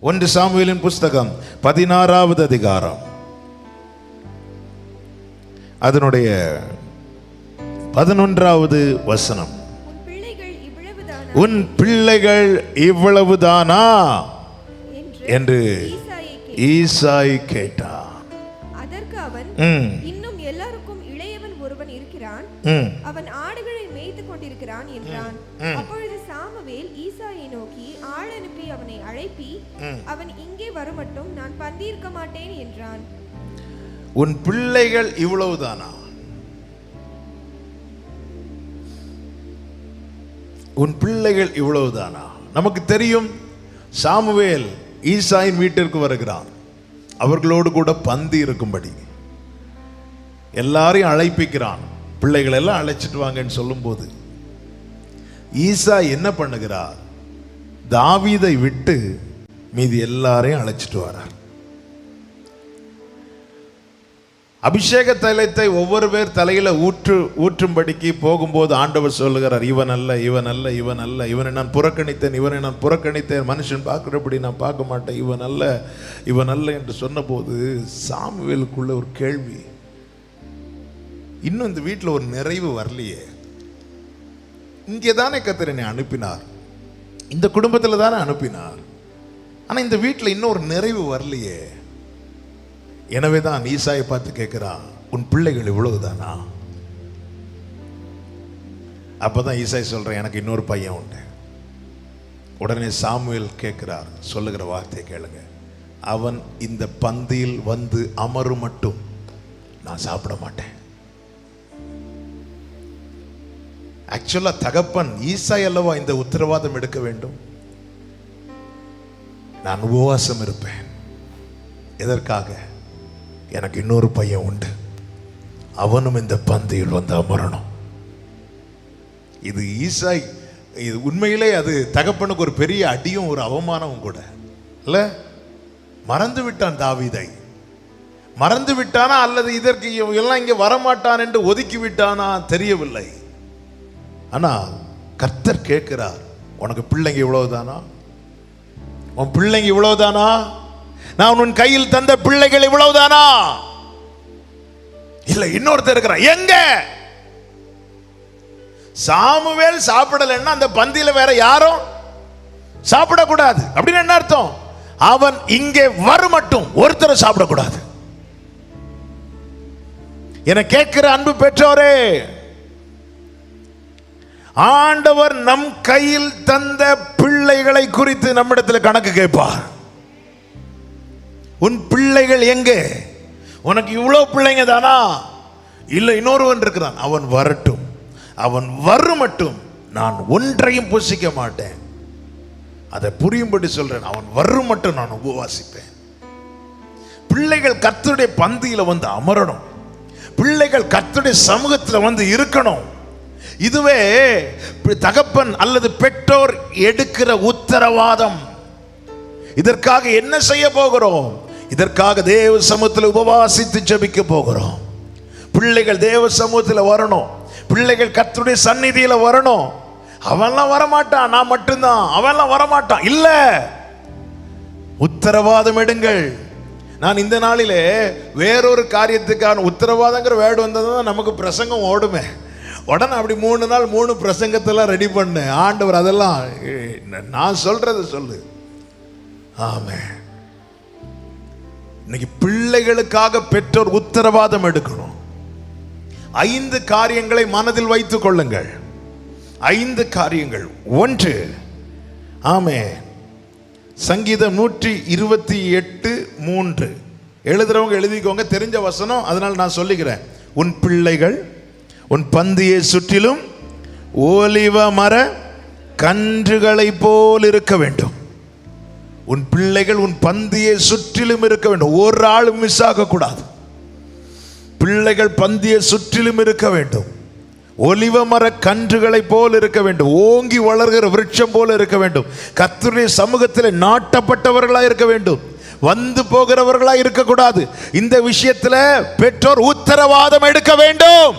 1 சாமுவேலின் புஸ்தகம் 16வது அதிகாரம் அதனுடைய 11வது வசனம். உன் பிள்ளைகள் இவ்வளவுதானா என்று ஈசாய் கேட்டான். அதற்கு அவன், இன்னும் எல்லாருக்கும் இளையவன் ஒருவன் இருக்கிறான், அவன் ஆடுகளை மேய்த்துக் கொண்டிருக்கிறான் என்றான். அப்பொழுது சாமுவேல் ஈசாயை நோக்கி, ஆள் அனுப்பி அவனை அழைப்பி, அவன் இங்கே வருமட்டும் நான் பந்தியிருக்க மாட்டேன் என்றான். உன் பிள்ளைகள் இவ்வளவுதானா? உன் பிள்ளைகள் இவ்வளவுதானா? நமக்கு தெரியும், சாமுவேல் ஈசாயின் வீட்டிற்கு வருகிறான், அவர்களோடு கூட பந்தி இருக்கும்படி எல்லாரையும் அழைப்பிக்கிறான். பிள்ளைகள் எல்லாம் அழைச்சிட்டு வாங்கன்னு சொல்லும்போது ஈசா என்ன பண்ணுகிறார்? தாவீதை விட்டு மீதி எல்லாரையும் அழைச்சிட்டு வரார். அபிஷேக தைலத்தை ஒவ்வொரு பேர் தலையில ஊற்றும்படிக்கு போகும்போது ஆண்டவர் சொல்லுகிறார், இவன் அல்ல, இவன் அல்ல, இவன் அல்ல, இவனை நான் புறக்கணித்தேன், இவனை நான் புறக்கணித்தேன், மனுஷன் பார்க்கிறபடி நான் பார்க்க மாட்டேன், இவன் அல்ல, இவன் அல்ல என்று சொன்னபோது சாமுவேலுக்குள்ள ஒரு கேள்வி, இன்னும் இந்த வீட்டில் ஒரு நிறைவு வரலையே. இங்கே தானே கர்த்தர் என்னை அனுப்பினார், இந்த குடும்பத்தில் தானே அனுப்பினார், ஆனால் இந்த வீட்டில் இன்னும் ஒரு நிறைவு வரலையே. எனவே தான் ஈசாயை பார்த்து கேட்கிறான், உன் பிள்ளைகள் இவ்வளவுதானா? அப்பதான் ஈசாய் சொல்றேன், எனக்கு இன்னொரு பையன் உண்டு. உடனே சாமுவேல் கேட்கிறார், சொல்லுகிற வார்த்தையை கேளுங்க, அவன் இந்த பந்தியில் வந்து அமரும் மட்டும் நான் சாப்பிட மாட்டேன். ஆக்சுவலா தகப்பன் ஈசாய் அல்லவா இந்த உத்தரவாதம் எடுக்க வேண்டும். நான் உபவாசம் இருப்பேன். எதற்காக? எனக்கு இன்னொரு பையன் உண்டு, அவனும் இந்த பந்தியில் வந்து அமரணும். இது ஈசாய், இது உண்மையிலே அது தகப்பனுக்கு ஒரு பெரிய அடியும் ஒரு அவமானமும் கூட இல்ல. மறந்து விட்டான், தாவீதை மறந்து விட்டானா அல்லது இதற்கு எல்லாம் இங்கே வரமாட்டான் என்று ஒதுக்கி விட்டானா தெரியவில்லை. ஆனா கர்த்தர் கேட்கிறார், உனக்கு பிள்ளைங்க இவ்வளவுதானா? உன் பிள்ளைங்க இவ்வளவுதானா? நான் உன் கையில் தந்த பிள்ளைகள் இவ்வளவுதானா? இல்ல, இன்னொருத்தர் இருக்கிறான். எங்க? சாமுவேல் சாப்பிடலன்னா அந்த பந்தியில வேற யாரும் சாப்பிடக்கூடாது அப்படின்னு என்ன அர்த்தம்? அவன் இங்கே வரும் மட்டும் ஒருத்தர் சாப்பிடக்கூடாது. என கேட்கிற அன்பு பெற்றோரே, ஆண்டவர் நம் கையில் தந்த பிள்ளைகளை குறித்து நம்மிடத்தில் கணக்கு கேட்பார். உன் பிள்ளைகள் எங்கே? உனக்கு இவ்வளவு பிள்ளைங்க தானா? இல்ல, இன்னொருவன் இருக்கிறான், அவன் வரட்டும், அவன் வரும் மட்டும் நான் ஒன்றையும் புசிக்க மாட்டேன். அதை புரியும்படி சொல்றேன், அவன் வரும் மட்டும் நான் உபவாசிப்பேன். பிள்ளைகள் கர்த்தருடைய பந்தியில வந்து அமரணும், பிள்ளைகள் கர்த்தருடைய சமூகத்தில் வந்து இருக்கணும். இதுவே தகப்பன் அல்லது பெற்றோர் எடுக்கிற உத்தரவாதம். இதற்காக என்ன செய்ய போகிறோம்? இதற்காக தேவ சமூகத்தில் உபவாசித்து ஜெபிக்க போகிறோம். பிள்ளைகள் தேவ சமூகத்தில் வரணும், பிள்ளைகள் கர்த்தருடைய சந்நிதியில வரணும். அவன்லாம் வரமாட்டான், நான் மட்டும்தான், அவன்லாம் வரமாட்டான். இல்ல, உத்தரவாதம் எடுங்கள். நான் இந்த நாளிலே வேறொரு காரியத்துக்கான உத்தரவாதங்கிற வேர்டு வந்ததுதான் நமக்கு பிரசங்கம் ஓடுமே. உடனே அப்படி 3 நாள் 3 பிரசங்கத்தெல்லாம் ரெடி பண்ணு. ஆண்டவர் அதெல்லாம் நான் சொல்றது சொல்லு. ஆமென். இன்னைக்கு பிள்ளைகளுக்காக பெற்றோர் உத்தரவாதம் எடுக்கணும். 5 காரியங்களை மனதில் வைத்துக் கொள்ளுங்கள். 5 காரியங்கள். 1, ஆமென், சங்கீதம் 128:3 எழுதுறவங்க எழுதிக்கோங்க, தெரிஞ்ச வசனம், அதனால நான் சொல்லிக்கிறேன். உன் பிள்ளைகள் உன் பந்தியை சுற்றிலும் ஓலிவ மர கன்றுகளை போல் இருக்க வேண்டும். உன் பிள்ளைகள் உன் பந்தியை சுற்றிலும் இருக்க வேண்டும். ஒரு ஆளும் மிஸ் ஆக கூடாது. பிள்ளைகள் பந்தியை சுற்றிலும் இருக்க வேண்டும். ஒலிவ மர கன்றுகளை போல் இருக்க வேண்டும். ஓங்கி வளர்கிற விருட்சம் போல இருக்க வேண்டும். கர்த்தருடைய சமூகத்தில் நாட்டப்பட்டவர்களாக இருக்க வேண்டும். வந்து போகிறவர்களாக இருக்கக்கூடாது. இந்த விஷயத்தில் பெற்றோர் உத்தரவாதம் எடுக்க வேண்டும்.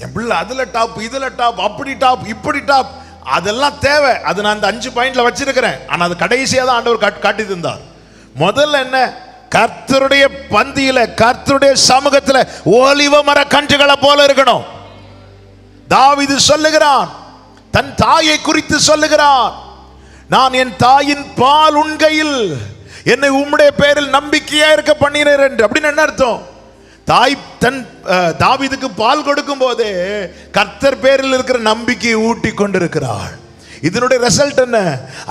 என் பிள்ளை அதுல டாப், இதுல டாப், அப்படி டாப், இப்படி டாப், அதெல்லாம் தேவை. அது நான் அந்த 5 பாயிண்ட்ல வச்சிருக்கிறேன். ஆனா அது கடைசியா தான் ஆண்டவர் காட்டி தந்தார். முதல்ல என்ன? கர்த்தருடைய பந்தியில, கர்த்தருடைய சமூகத்துல ஒலிவ மர கன்றுகளை போல இருக்கணும். தாவீது சொல்லுகிறான், தன் தாயை குறித்து சொல்லுகிறான், நான் என் தாயின் பால் உண்கையில் என்னை உம்முடைய பேரில் நம்பிக்கையா இருக்க பண்ணினேன் என்று. அப்படின்னு என்ன அர்த்தம்? தாய் தன் தாவீதுக்கு பால் கொடுக்கும் போதே கர்த்தர் பேரில் இருக்கிற நம்பிக்கையை ஊட்டி கொண்டிருக்கிறாள். இதனுடைய ரிசல்ட் என்ன?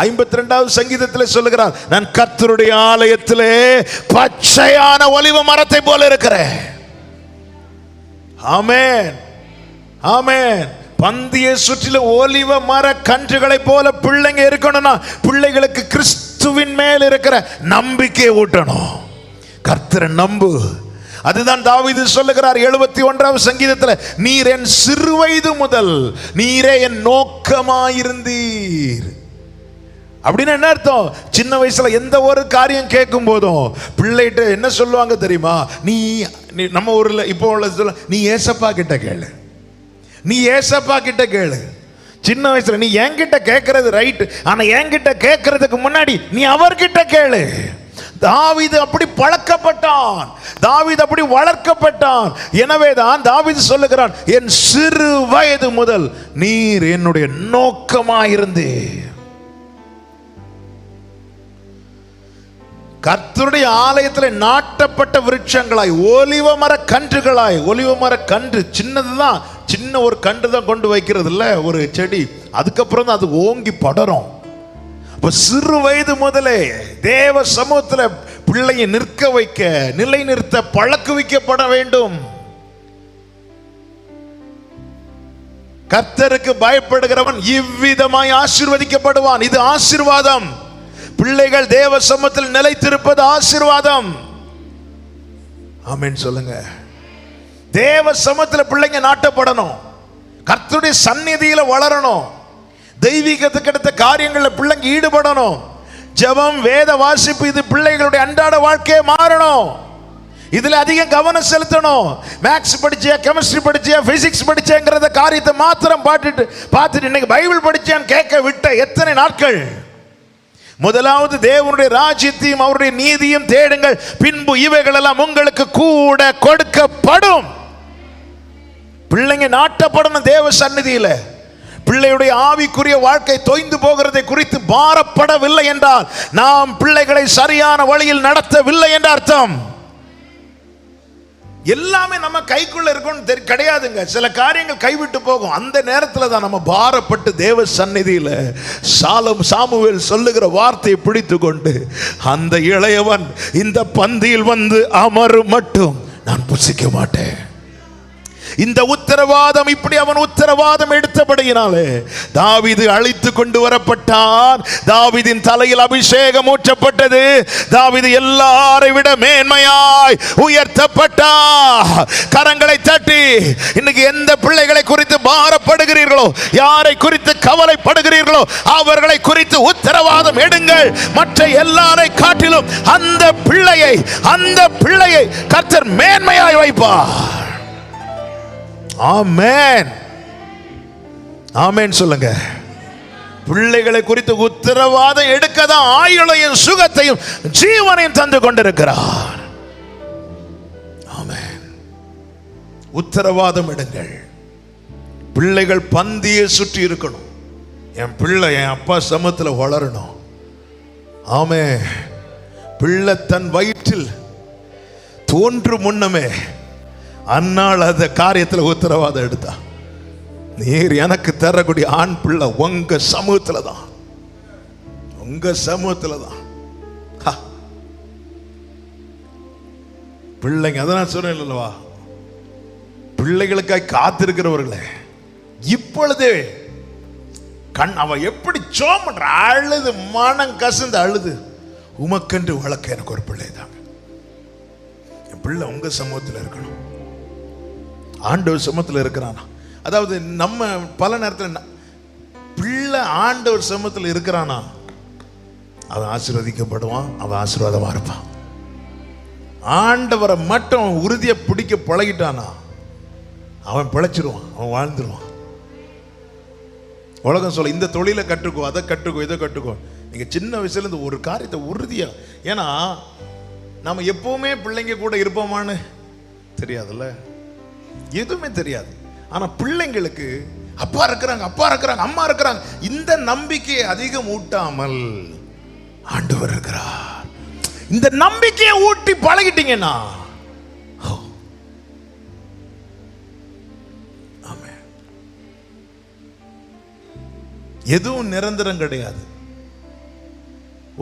52வது சங்கீதத்தில் சொல்லுகிறார், நான் கர்த்தருடைய ஆலயத்திலே பச்சையான ஒலிவ மரத்தை போல இருக்கிறேன். ஆமென், ஆமென். பந்தியை சுற்றில ஒலிவ மர கன்றுகளை போல பிள்ளைங்க இருக்கணும்னா பிள்ளைகளுக்கு கிறிஸ்துவின் மேல் இருக்கிற நம்பிக்கையை ஊட்டணும். கர்த்தரை நம்பு. அதுதான் தாவீது சொல்லுகிறார் 71வது சங்கீதத்தில், நீர் என் சிறுவயது முதல் நீரே என் நோக்கமாயிருந்தீர். அப்படின்னு என்ன அர்த்தம்? சின்ன வயசுல எந்த ஒரு காரியம் கேட்கும் போதும் பிள்ளைகிட்ட என்ன சொல்லுவாங்க தெரியுமா? நீ நம்ம ஊர்ல இப்போ உள்ள சொல்ல, நீ ஏசப்பா கிட்ட கேளு, நீ ஏசப்பா கிட்ட கேளு. சின்ன வயசுல நீ என்கிட்ட கேட்கறது ரைட், ஆனா என்கிட்ட கேட்கறதுக்கு முன்னாடி நீ அவர்கிட்ட கேளு. தாவீது அப்படி பழக்கப்பட்டான், தாவீது அப்படி வளர்க்கப்பட்டான். எனவேதான் தாவீது சொல்லுகிறான், என் சிறு வயது முதல் நீர் என்னுடைய நோக்கமாயிருந்தீர். கர்த்தருடைய ஆலயத்தில் நாட்டப்பட்ட விருட்சங்களாய், ஒலிவ மர கன்றுகளாய். ஒலிவ மர கன்று சின்னதுதான், சின்ன ஒரு கன்று தான் கொண்டு வைக்கிறது இல்ல, ஒரு செடி. அதுக்கப்புறம் தான் அது ஓங்கி படரும். சிறு வயது முதலே தேவ சமூகத்தில் பிள்ளையை நிற்க வைக்க, நிலை நிறுத்த பழக்குவிக்கப்பட வேண்டும். கர்த்தருக்கு பயப்படுகிறவன் இவ்விதமாய் ஆசீர்வதிக்கப்படுவான். இது ஆசீர்வாதம். பிள்ளைகள் தேவ சமூகத்தில் நிலைத்திருப்பது ஆசீர்வாதம். ஆமென் சொல்லுங்க. தேவ சமூகத்தில் பிள்ளைங்க நாட்டப்படணும், கர்த்தருடைய சந்நிதியில வளரணும், தெய்வீகத்துக்கு அடுத்த காரியங்களில் பிள்ளைங்க ஈடுபடணும். ஜெபம், வேத வாசிப்பு, இது பிள்ளைகளுடைய அன்றாட வாழ்க்கையை மாறணும். இதுல அதிகம் கவனம் செலுத்தணும். மேக்ஸ் படிச்சியா, கெமிஸ்ட்ரி படிச்சியா, பிசிக்ஸ் படிச்சேங்கிறத காரியத்தை மாத்திரம் பார்த்துட்டு இன்னைக்கு பைபிள் படிச்சான்னு கேட்க விட்ட எத்தனை நாட்கள். முதலாவது தேவனுடைய ராஜ்யத்தையும் அவருடைய நீதியும் தேடுங்கள், பின்பு இவைகள் எல்லாம் உங்களுக்கு கூட கொடுக்கப்படும். பிள்ளைங்க நாட்டப்படணும் தேவ சந்நிதியில. பிள்ளையுடைய ஆவிக்குரிய வாழ்க்கை தொய்ந்து போகிறதை குறித்து பாரப்படவில்லை என்றால் நாம் பிள்ளைகளை சரியான வழியில் நடத்தவில்லை என்ற அர்த்தம். எல்லாமே நம்ம கைக்குள்ள இருக்கும் கிடையாதுங்க. சில காரியங்கள் கைவிட்டு போகும். அந்த நேரத்தில் தான் நம்ம பாரப்பட்டு தேவ சந்நிதியில சாமுவேல் சொல்லுகிற வார்த்தையை பிடித்து கொண்டு, அந்த இளையவன் இந்த பந்தியில் வந்து அமரும் மட்டும் நான் புசிக்க மாட்டேன். இந்த உத்தரவாதம், இப்படி அவன் உத்தரவாதம் எடுத்தபடியினாலே தாவீது அழைத்து கொண்டு வரப்பட்டான். தாவீதின் தலையில் அபிஷேகம் ஊற்றப்பட்டது. தாவீது எல்லாரை விட மேன்மையாய் உயர்த்தப்பட்டான். கரங்களை தட்டி இன்னைக்கு எந்த பிள்ளைகளை குறித்து பாரப்படுகிறீர்களோ, யாரை குறித்து கவலைப்படுகிறீர்களோ, அவர்களை குறித்து உத்தரவாதம் எடுங்கள். மற்ற எல்லாரை காட்டிலும் அந்த பிள்ளையை கர்த்தர் மேன்மையாய் வைப்பார். ஆமென், ஆமென் சொல்லுங்க. பிள்ளைகளை குறித்து உத்தரவாதம் எடுக்கதான் ஆயுளையும் சுகத்தையும் ஜீவனையும் தந்து கொண்டிருக்கிறார். ஆமென். உத்தரவாதம் எடுங்கள். பிள்ளைகள் பந்தியை சுற்றி இருக்கணும். என் பிள்ளை என் அப்பா சமூகத்தில் வளரணும். ஆமென். பிள்ளை தன் வயிற்றில் தோன்றும் முன்னமே அந்நாள் அந்த காரியத்தில் உத்தரவாதம் எடுத்தா, நீர் எனக்கு தரக்கூடிய ஆண் பிள்ளை உங்க சமூகத்துல தான், உங்க சமூகத்துல தான். பிள்ளைங்க, அதான் நான் சொன்னேன் இல்லவா, பிள்ளைகளுக்காய் காத்திருக்கிறவர்களே இப்பொழுதே அவ எப்படி சோமன்ற அழுது, மனம் கசந்து அழுது, உமக்கென்று வளர்க்க எனக்கு ஒரு பிள்ளை தாங்க. என் பிள்ளை உங்க சமூகத்தில் இருக்கணும், ஆண்டவர் சமூகத்தில் இருக்கிறானா. அதாவது நம்ம பல நேரத்தில் பிள்ளை ஆண்டவர் சமூகத்தில் இருக்கிறானா, அவன் ஆசீர்வதிக்கப்படுவான், அவன் ஆசீர்வாதமா இருப்பான். ஆண்டவரை மட்டும் உறுதியை பிடிக்க பழகிட்டானா அவன் பிழைச்சிருவான், அவன் வாழ்ந்துருவான். உலகம் சொல்ல இந்த தொழிலை கற்றுக்கோ, அதை கற்றுக்கோ, இதை கற்றுக்கோ. நீங்க சின்ன வயசுல இருந்து ஒரு காரியத்தை உறுதியா, ஏன்னா நம்ம எப்பவுமே பிள்ளைங்க கூட இருப்போமான்னு தெரியாதுல்ல, எதுவுமே தெரியாது. ஆனா பிள்ளைங்களுக்கு அப்பா இருக்கிறாங்க, அப்பா இருக்கிறாங்க, அம்மா இருக்கிறாங்க, இந்த நம்பிக்கையை அதிகம் ஊட்டாமல் ஆண்டவர் இருக்கிறார். இந்த நம்பிக்கையை ஊட்டி பழகிட்டீங்கன்னா எதுவும் நிரந்தரம் கிடையாது.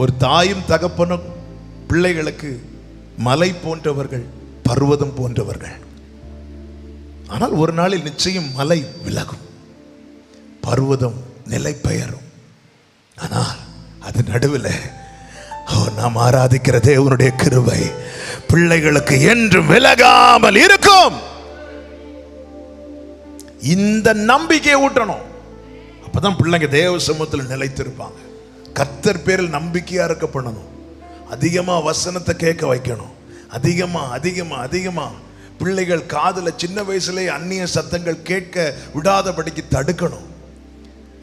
ஒரு தாயும் தகப்பனும் பிள்ளைகளுக்கு மலை போன்றவர்கள், பர்வதம் போன்றவர்கள். ஆனால் ஒரு நாளில் நிச்சயம் மலை விலகும், பர்வதம் நிலை பெயரும். ஆனால் அது நடுவில் நாம் ஆராதிக்கிற தேவனுடைய கிருபை பிள்ளைகளுக்கு என்றும் விலகாமல் இருக்கும். இந்த நம்பிக்கையை ஊட்டணும். அப்பதான் பிள்ளைங்க தேவ சமூகத்தில் நிலைத்திருப்பாங்க. கர்த்தர் பேரில் நம்பிக்கையா இருக்க பண்ணணும். அதிகமா வசனத்தை கேட்க வைக்கணும். அதிகமா அதிகமா அதிகமா பிள்ளைகள் காதுல சின்ன வயசுலேயே அந்நிய சத்தங்கள் கேட்க விடாதபடிக்கு தடுக்கணும்.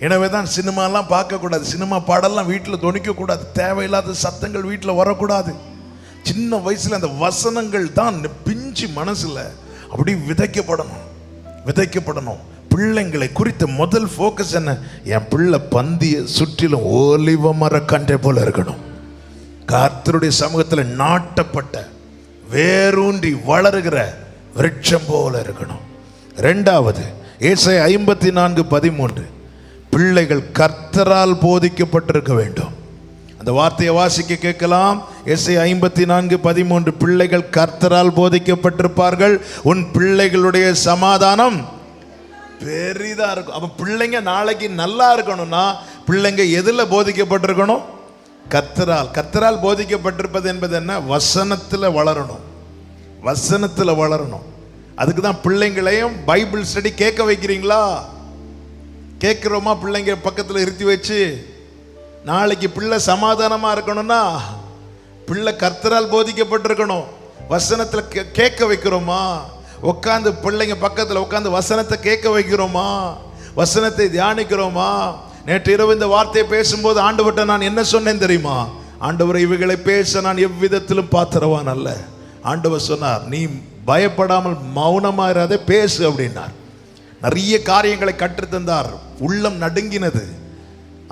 எனவே தான் சினிமாலாம் பார்க்கக்கூடாது, சினிமா பாடலாம் வீட்டில் தொனிக்கக்கூடாது, தேவையில்லாத சத்தங்கள் வீட்டில் வரக்கூடாது. சின்ன வயசுல அந்த வசனங்கள் தான் பிஞ்சு மனசுல அப்படி விதைக்கப்படணும். பிள்ளைங்களை குறித்த முதல் ஃபோக்கஸ் என்ன? என் பிள்ளை பந்திய சுற்றிலும் ஓலிவ மர கண்டை போல இருக்கணும். கர்த்தருடைய சமூகத்தில் நாட்டப்பட்ட வேரூன்றி வளருகிற விருட்சம் போல இருக்கணும். இரண்டாவது, ஏசாயா 54:13, பிள்ளைகள் கர்த்தரால் போதிக்கப்பட்டிருக்க வேண்டும். அந்த வார்த்தையை வாசிக்க கேட்கலாம். ஏசாயா 54:13, பிள்ளைகள் கர்த்தரால் போதிக்கப்பட்டிருப்பார்கள், உன் பிள்ளைகளுடைய சமாதானம் பெரிதா இருக்கும். அப்ப பிள்ளைங்க நாளைக்கு நல்லா இருக்கணும்னா பிள்ளைங்க எதுல போதிக்கப்பட்டிருக்கணும்? கர்த்தரால் போதிக்கப்பட்டிருப்பது என்பது என்ன? வசனத்துல வளரணும். அதுக்கு தான் பிள்ளைங்களையும் பைபிள் ஸ்டடி கேட்க வைக்கிறீங்களா? கேட்கிறோமா? பிள்ளைங்க பக்கத்துல இருத்தி வச்சு நாளைக்கு பிள்ளை சமாதானமா இருக்கணும்னா பிள்ளை கர்த்தரால் போதிக்கப்பட்டிருக்கணும். வசனத்துல கேட்க வைக்கிறோமா? உட்காந்து பிள்ளைங்க பக்கத்தில் உட்காந்து வசனத்தை கேட்க வைக்கிறோமா? வசனத்தை தியானிக்கிறோமா? நேற்று இரவு இந்த வார்த்தையை பேசும்போது ஆண்டவர்கிட்ட நான் என்ன சொன்னேன் தெரியுமா? ஆண்டவர், இவைகளை பேச நான் எவ்விதத்திலும் பாத்திரவான் அல்ல. ஆண்டவர் சொன்னார், நீ பயப்படாமல் மௌனமா இராதே, பேசு அப்படின்னார். நிறைய காரியங்களை கற்றுத்தந்தார். உள்ளம் நடுங்கினது.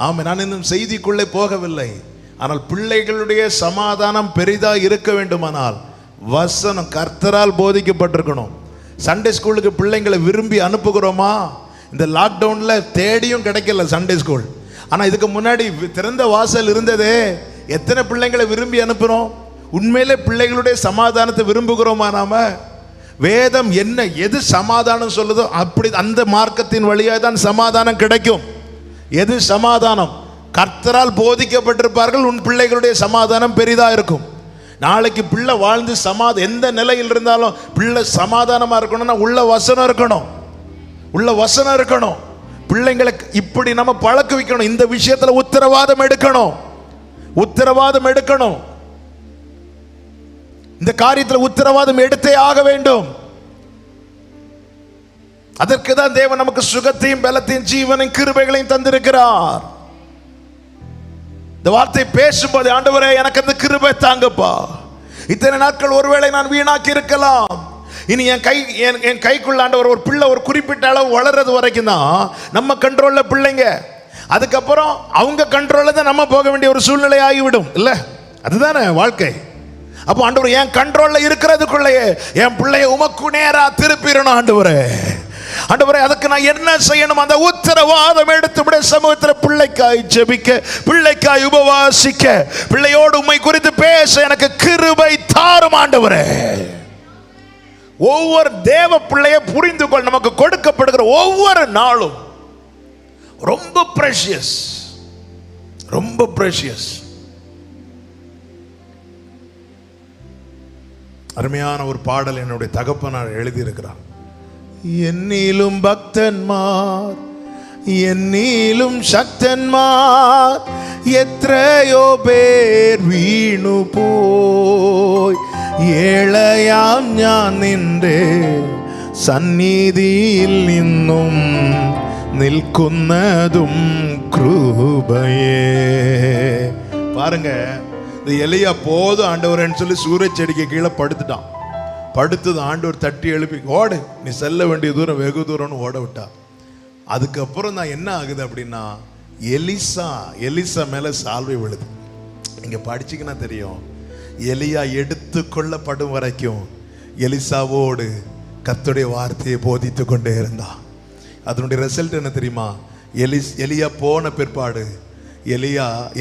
ஆமா, நான் இன்னும் செய்திக்குள்ளே போகவில்லை. ஆனால் பிள்ளைகளுடைய சமாதானம் பெரிதா இருக்க வேண்டுமானால் வசனம் கர்த்தரால் போதிக்கப்பட்டிருக்கணும். சண்டே ஸ்கூலுக்கு பிள்ளைங்களை விரும்பி அனுப்புகிறோமா? இந்த லாக்டவுன்ல தேடியும் கிடைக்கல சண்டே ஸ்கூல். ஆனா இதுக்கு முன்னாடி திறந்த வாசல் இருந்ததே. எத்தனை பிள்ளைங்களை விரும்பி அனுப்புறோம்? உண்மையிலே பிள்ளைகளுடைய சமாதானத்தை விரும்புகிறோமா? நாம வேதம் என்ன எது சமாதானம் சொல்லுதோ அப்படி அந்த மார்க்கத்தின் வழியாக தான் சமாதானம் கிடைக்கும். எது சமாதானம்? கர்த்தரால் போதிக்கப்பட்டிருப்பார்கள், உன் பிள்ளைகளுடைய சமாதானம் பெரிதா இருக்கும். நாளைக்கு பிள்ளை வாழ்ந்து எந்த நிலையில் இருந்தாலும் பிள்ளை சமாதானமா இருக்கணும்னா உள்ள வசனம் இருக்கணும். பிள்ளைங்களை இப்படி நம்ம பழக்க வைக்கணும். இந்த விஷயத்துல உத்தரவாதம் எடுக்கணும். இந்த காரியத்தில் உத்தரவாதம் எடுத்தே ஆக வேண்டும். அதற்கு தான் தேவன் நமக்கு சுகத்தையும் பலத்தையும் ஜீவனையும் கிருபைகளையும் தந்திருக்கிறார். இந்த வார்த்தை பேசும்போது, ஆண்டவரே எனக்கு அந்த கிருபை தாங்கப்பா. இத்தனை நாட்கள் ஒருவேளை நான் வீணாக்கி இருக்கலாம். இனி என் கைக்குள்ள ஆண்டவர் ஒரு பிள்ளை ஒரு குறிப்பிட்ட அளவு வளர்றது வரைக்கும் தான் நம்ம கண்ட்ரோல்ல பிள்ளைங்க. அதுக்கப்புறம் அவங்க கண்ட்ரோல்ல தான் நம்ம போக வேண்டிய ஒரு சூழ்நிலை ஆகிவிடும். இல்ல, அதுதானே வாழ்க்கை. அப்போ ஆண்டவர் என் கண்ட்ரோல்ல இருக்கிறதுக்குள்ளேயே என் பிள்ளைய உமக்கு நேரா திருப்பிடணும். ஆண்டவரே அதுக்கு நான் என்ன செய்யணும்? அந்த உத்தரவாதம் எடுத்து சமூகத்தில் பிள்ளைக்காய் ஜெபிக்க, பிள்ளைக்காய் உபவாசிக்க, பிள்ளையோடு உம்மை குறித்து பேச எனக்கு கிருபை தாரும் ஆண்டவரே. ஒவ்வொரு தேவ பிள்ளையை புரிந்து கொள். நமக்கு கொடுக்கப்படுகிற ஒவ்வொரு நாளும் ரொம்ப பிரஷியஸ். அருமையான ஒரு பாடல் என்னுடைய தகப்பனார் எழுதியிருக்கிறார். என்னிலும் பக்தன்மார், என்னிலும் சக்தன்மார், எத்தனையோ பேர் வீணு போய் ஏழையாம் ஞான் நின்றே சந்நிதியில் இன்னும் നിൽക്കുന്നതും കൃപയേ. பாருங்க, இந்த எலியா போதும் ஆண்டவரேன்னு சொல்லி சூரஜ் செடிக்கு கீழே படுத்துட்டான். படுத்தது ஆண்டவர் தட்டி எழுப்பி, ஓடு, நீ செல்ல வேண்டிய தூரம் வெகு தூரம்னு ஓட விட்டா. அதுக்கப்புறம் தான் என்ன ஆகுது அப்படின்னா, எலிசா மேல சால்வை விழுது. நீங்க படிச்சீங்கன்னா தெரியும், எலியா எடுத்து கொள்ளப்படும் வரைக்கும் எலிசாவோடு கர்த்தருடைய வார்த்தையை போதித்து கொண்டே இருந்தான். அதனுடைய ரிசல்ட் என்ன தெரியுமா? எலியா போன பிற்பாடு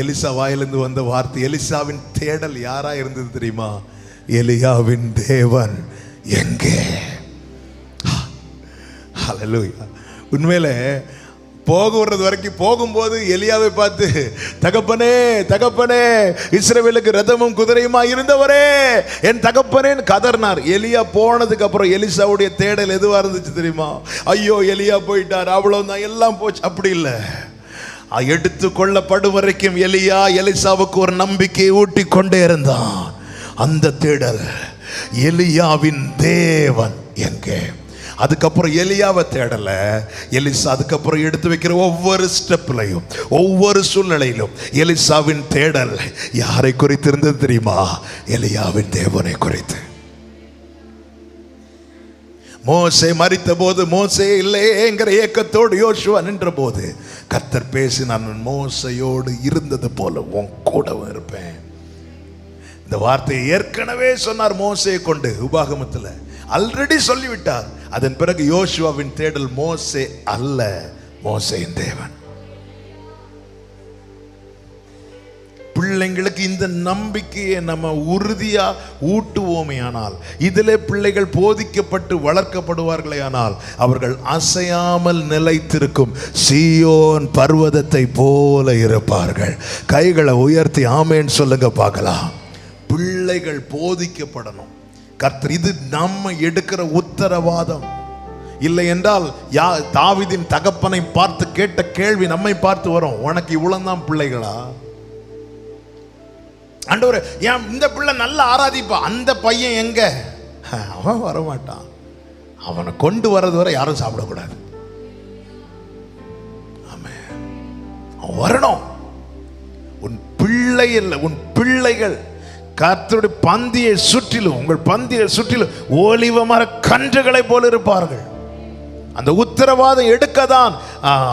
எலிசா வாயிலிருந்து வந்த வார்த்தை, எலிசாவின் தேடல் யாரா இருந்தது தெரியுமா? எலியாவின் தேவன் எங்கே? ஹல்லேலூயா. உண்மையில போகிறது வரைக்கும் போகும்போது எலியாவை பார்த்து, தகப்பனே தகப்பனே, இஸ்ரவேலுக்கு ரதமும் குதிரையுமா இருந்தவரே, என் தகப்பனேன்னு கதர்னார். எலியா போனதுக்கு அப்புறம் எலிசாவுடைய தேடல் எதுவா இருந்துச்சு தெரியுமா? ஐயோ எலியா போயிட்டார், அவ்வளவுதான், எல்லாம் போச்சு. அப்படி இல்லை. எடுத்து கொள்ளப்படும் வரைக்கும் எலிசாவுக்கு ஒரு நம்பிக்கையை ஊட்டி கொண்டே இருந்தான். அந்த தேடல், எலியாவின் தேவன் எங்கே? அதுக்கப்புறம் எலியாவை தேடல எலிசா. அதுக்கப்புறம் எடுத்து வைக்கிற ஒவ்வொரு ஸ்டெப்லையும், ஒவ்வொரு சூழ்நிலையிலும் எலிசாவின் தேடல் யாரை குறித்து இருந்தது தெரியுமா? எலியாவின் தேவனை குறித்து. மோசே மரித்த போது, மோசே இல்லையேங்கிற ஏக்கத்தோடு யோசுவா நின்ற போது கர்த்தர் பேசி, நான் மோசையோடு இருந்தது போல உன் கூடவும் இருப்பேன். இந்த வார்த்தையை ஏற்கனவே சொன்னார் மோசையை கொண்டு. உபாகமத்தில் ஆல்ரெடி சொல்லிவிட்டார். அதன் பிறகு யோசுவாவின் தேடல் மோசே அல்ல, மோசேயின் தேவன். பிள்ளைங்களுக்கு இந்த நம்பிக்கையை நம்ம உறுதியா ஊட்டுவோமே ஆனால், இதிலே பிள்ளைகள் போதிக்கப்பட்டு வளர்க்கப்படுவார்களே ஆனால், அவர்கள் அசையாமல் நிலைத்திருக்கும் சீயோன் பர்வதத்தை போல இருப்பார்கள். கைகளை உயர்த்தி ஆமேன்னு சொல்லுங்க பார்க்கலாம். பிள்ளைகள் போதிக்கப்படணும். கர்த்தர், இது நம்ம எடுக்கிற உத்தரவாதம். இல்லை என்றால் தாவீதின் தகப்பனை பார்த்து கேட்ட கேள்வி நம்மை பார்த்து வரும், உனக்கு இவ்வளவுதான் பிள்ளைகளா? ஆண்டவரே, ஏன் இந்த பிள்ளை நல்லா ஆராதிப்பா, அந்த பையன் எங்க? அவன் வரமாட்டான். அவனை கொண்டு வர்றது வரை யாரும் சாப்பிடக்கூடாது. ஆமென். அவன் வரணும். உன் பிள்ளை இல்லை, உன் பிள்ளைகள் கர்த்தருடைய பந்தியை சுற்றிலும், உங்கள் பந்தியை சுற்றிலும் ஒலிவ மர கன்றுகளை போல இருப்பார்கள். அந்த உத்தரவாதம் எடுக்கதான்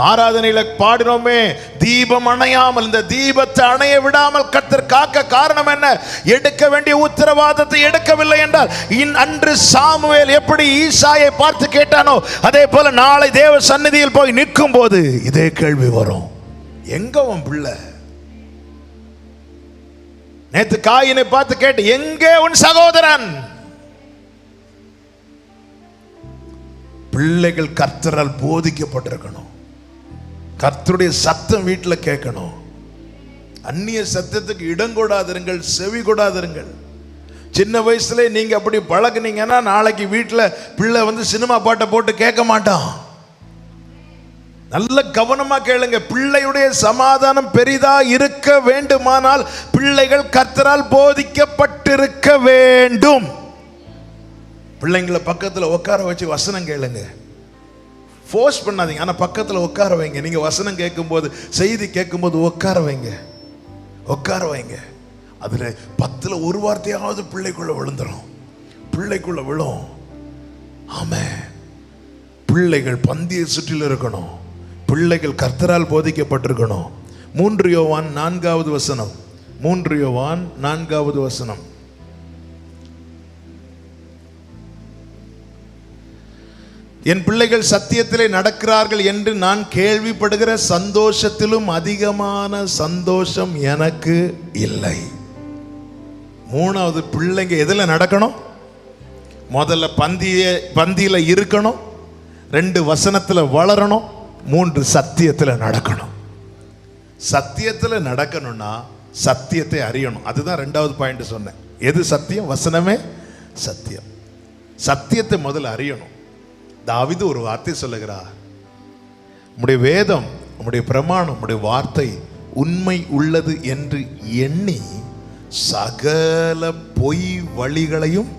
ஆராதனையில பாடினோமே, தீபம் அணையாமல், இந்த தீபத்தை அணைய விடாமல் கர்த்தர் காக்க காரணம் என்ன? எடுக்க வேண்டிய உத்தரவாதத்தை எடுக்கவில்லை என்றால், அன்று சாமுவேல் எப்படி ஈசாயை பார்த்து கேட்டானோ, அதே போல நாளை தேவ சந்நிதியில் போய் நிற்கும் போது இதே கேள்வி வரும், எங்க உன் பிள்ளை? நேத்து காயினை பார்த்து கேட்டு, எங்கே உன் சகோதரன்? பிள்ளைகள் கர்த்தரால் போதிக்கப்பட்டிருக்கணும். கர்த்தருடைய சத்தம் வீட்டில் கேட்கணும். அந்நிய சத்தத்துக்கு இடம் கொடாதிருங்கள், செவி கொடாதிருங்கள். சின்ன வயசுல நீங்க அப்படி பழகுனீங்கன்னா நாளைக்கு வீட்டில் பிள்ளை சினிமா பாட்டை போட்டு கேட்க மாட்டான். நல்ல கவனமா கேளுங்க. பிள்ளையுடைய சமாதானம் பெரிதா இருக்க வேண்டுமானால் பிள்ளைகள் கர்த்தரால் போதிக்கப்பட்டிருக்க வேண்டும். பிள்ளைங்களை பக்கத்தில் உட்கார வச்சு வசனம் கேளுங்க. ஃபோர்ஸ் பண்ணாதீங்க, ஆனால் பக்கத்தில் உட்கார வைங்க. நீங்க வசனம் கேட்கும்போது, செய்தி கேட்கும்போது உட்கார வைங்க, உட்கார வைங்க. அதுல 10ல் ஒரு வார்த்தையாவது பிள்ளைக்குள்ள விழுந்துரும், பிள்ளைக்குள்ள விழும். ஆமென். பிள்ளைகள் பந்தியை சுற்றில் இருக்கணும். பிள்ளைகள் கர்த்தரால் போதிக்கப்பட்டிருக்கணும். 3 யோவான் 4வது வசனம். 3 யோவான் 4வது வசனம். என் பிள்ளைகள் சத்தியத்திலே நடக்கிறார்கள் என்று நான் கேள்விப்படுகிற சந்தோஷத்திலும் அதிகமான சந்தோஷம் எனக்கு இல்லை. 3வது, பிள்ளைங்க எதுல நடக்கணும்? முதல்ல பந்தியில இருக்கணும். 2 வசனத்துல வளரணும். 3 சத்தியத்துல நடக்கணும். சத்தியத்துல நடக்கணும்னா சத்தியத்தை அறியணும். அதுதான் 2வது பாயிண்ட் சொன்னேன். எது சத்தியம்? வசனமே சத்தியம். சத்தியத்தை முதல்ல அறியணும். தாவீது ஒரு வார்த்தை சொல்லுகிறார், உம்முடைய வேதம், உம்முடைய பிரமாணம், உம்முடைய வார்த்தை உண்மை உள்ளது என்று எண்ணி சகல பொய் வழிகளையும்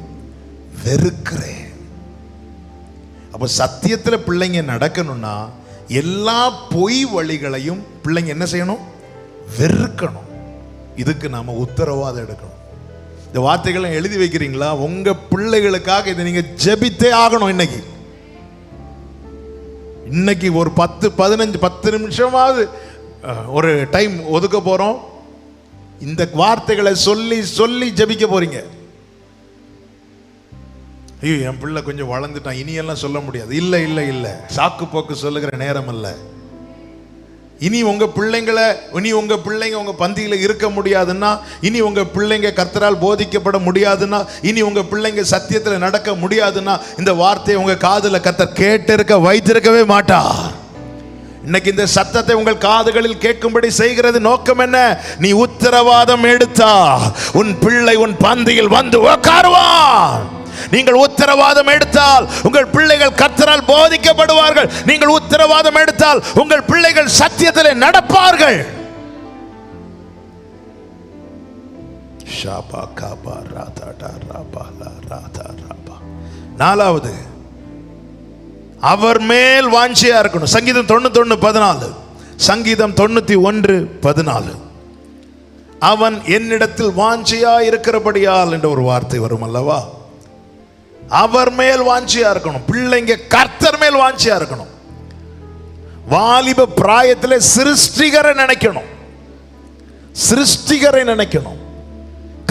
வெறுக்கிறேன். அப்ப சத்தியத்துல பிள்ளைங்க நடக்கணும்னா எல்லா பொய் வழிகளையும் பிள்ளைங்க என்ன செய்யணும்? வெறுக்கணும். இதுக்கு நாம உத்தரவாதம் எடுக்கணும். இந்த வார்த்தைகளை எழுதி வைக்கிறீங்களா? உங்க பிள்ளைகளுக்காக இதை நீங்க ஜெபித்தே ஆகணும். இன்னைக்கு ஒரு 10 நிமிஷமாவது ஒரு டைம் ஒதுக்க போறோம். இந்த வார்த்தைகளை சொல்லி சொல்லி ஜெபிக்க போறீங்க. ஐயோ, என் பிள்ளை கொஞ்சம் வளர்ந்துட்டான், இனியெல்லாம் சொல்ல முடியாது. இல்ல இல்ல இல்ல, சாக்கு போக்கு சொல்லுகிற நேரம் அல்ல. இனி உங்க பிள்ளைங்க உங்க பந்தியில இருக்க முடியாதுன்னா, இனி உங்க பிள்ளைங்க கர்த்தரால் போதிக்கப்பட முடியாதுன்னா, இனி உங்க பிள்ளைங்க சத்தியத்துல நடக்க முடியாதுன்னா, இந்த வார்த்தையை உங்க காதுல கர்த்தர் கேட்டிருக்க வைத்திருக்கவே மாட்டார். இன்னைக்கு இந்த சத்தத்தை உங்கள் காதுகளில் கேட்கும்படி செய்கிறது நோக்கம் என்ன? நீ உத்தரவாதம் எடுத்தா உன் பிள்ளை உன் பந்தியில் வந்து உட்காருவான். நீங்கள் உத்தரவாதம் எடுத்தால் உங்கள் பிள்ளைகள் கர்த்தரால் போதிக்கப்படுவார்கள். நீங்கள் உத்தரவாதம் எடுத்தால் உங்கள் பிள்ளைகள் சத்தியத்திலே நடப்பார்கள். நாலாவது, அவர் மேல் வாஞ்சியா இருக்கணும். சங்கீதம் 91:14, சங்கீதம் 91:14. அவன் என்னிடத்தில் வாஞ்சியா இருக்கிறபடியால் என்ற ஒரு வார்த்தை வரும் அல்லவா? அவர் மேல் வாஞ்சியா இருக்கணும். பிள்ளைங்க கர்த்தர் மேல் வாஞ்சியா இருக்கணும். வாலிப பிராயத்திலே சிருஷ்டிகரை நினைக்கணும்.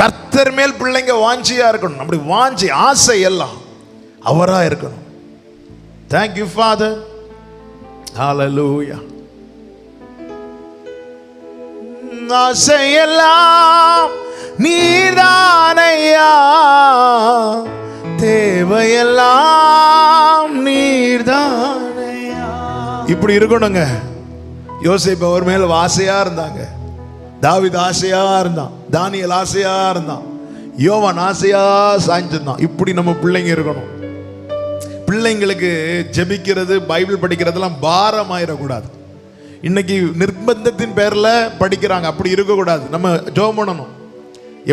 கர்த்தர் மேல் பிள்ளைங்க வாஞ்சியா இருக்கணும். அப்படி வாஞ்சி ஆசை எல்லாம் அவரா இருக்கணும். Thank you, Father. Hallelujah. ஆசையெல்லாம் நீர்தானையா, தேவையெல்லாம் நீர்தானையா. இப்படி இருக்கணுங்க. யோசேப்பு அவர் மேல ஆசையா இருந்தாங்க. தாவீது ஆசையா இருந்தான். தானியேல் ஆசையா இருந்தான். யோவான் ஆசையா சாய்ந்திருந்தான். இப்படி நம்ம பிள்ளைங்க இருக்கணும். பிள்ளைங்களுக்கு ஜெபிக்கிறது, பைபிள் படிக்கிறதெல்லாம் பாரம் ஆயிடக்கூடாது. இன்னைக்கு நிர்பந்தத்தின் பேர்ல படிக்கிறாங்க. அப்படி இருக்கக்கூடாது. நம்ம ஜெபம் பண்ணணும்.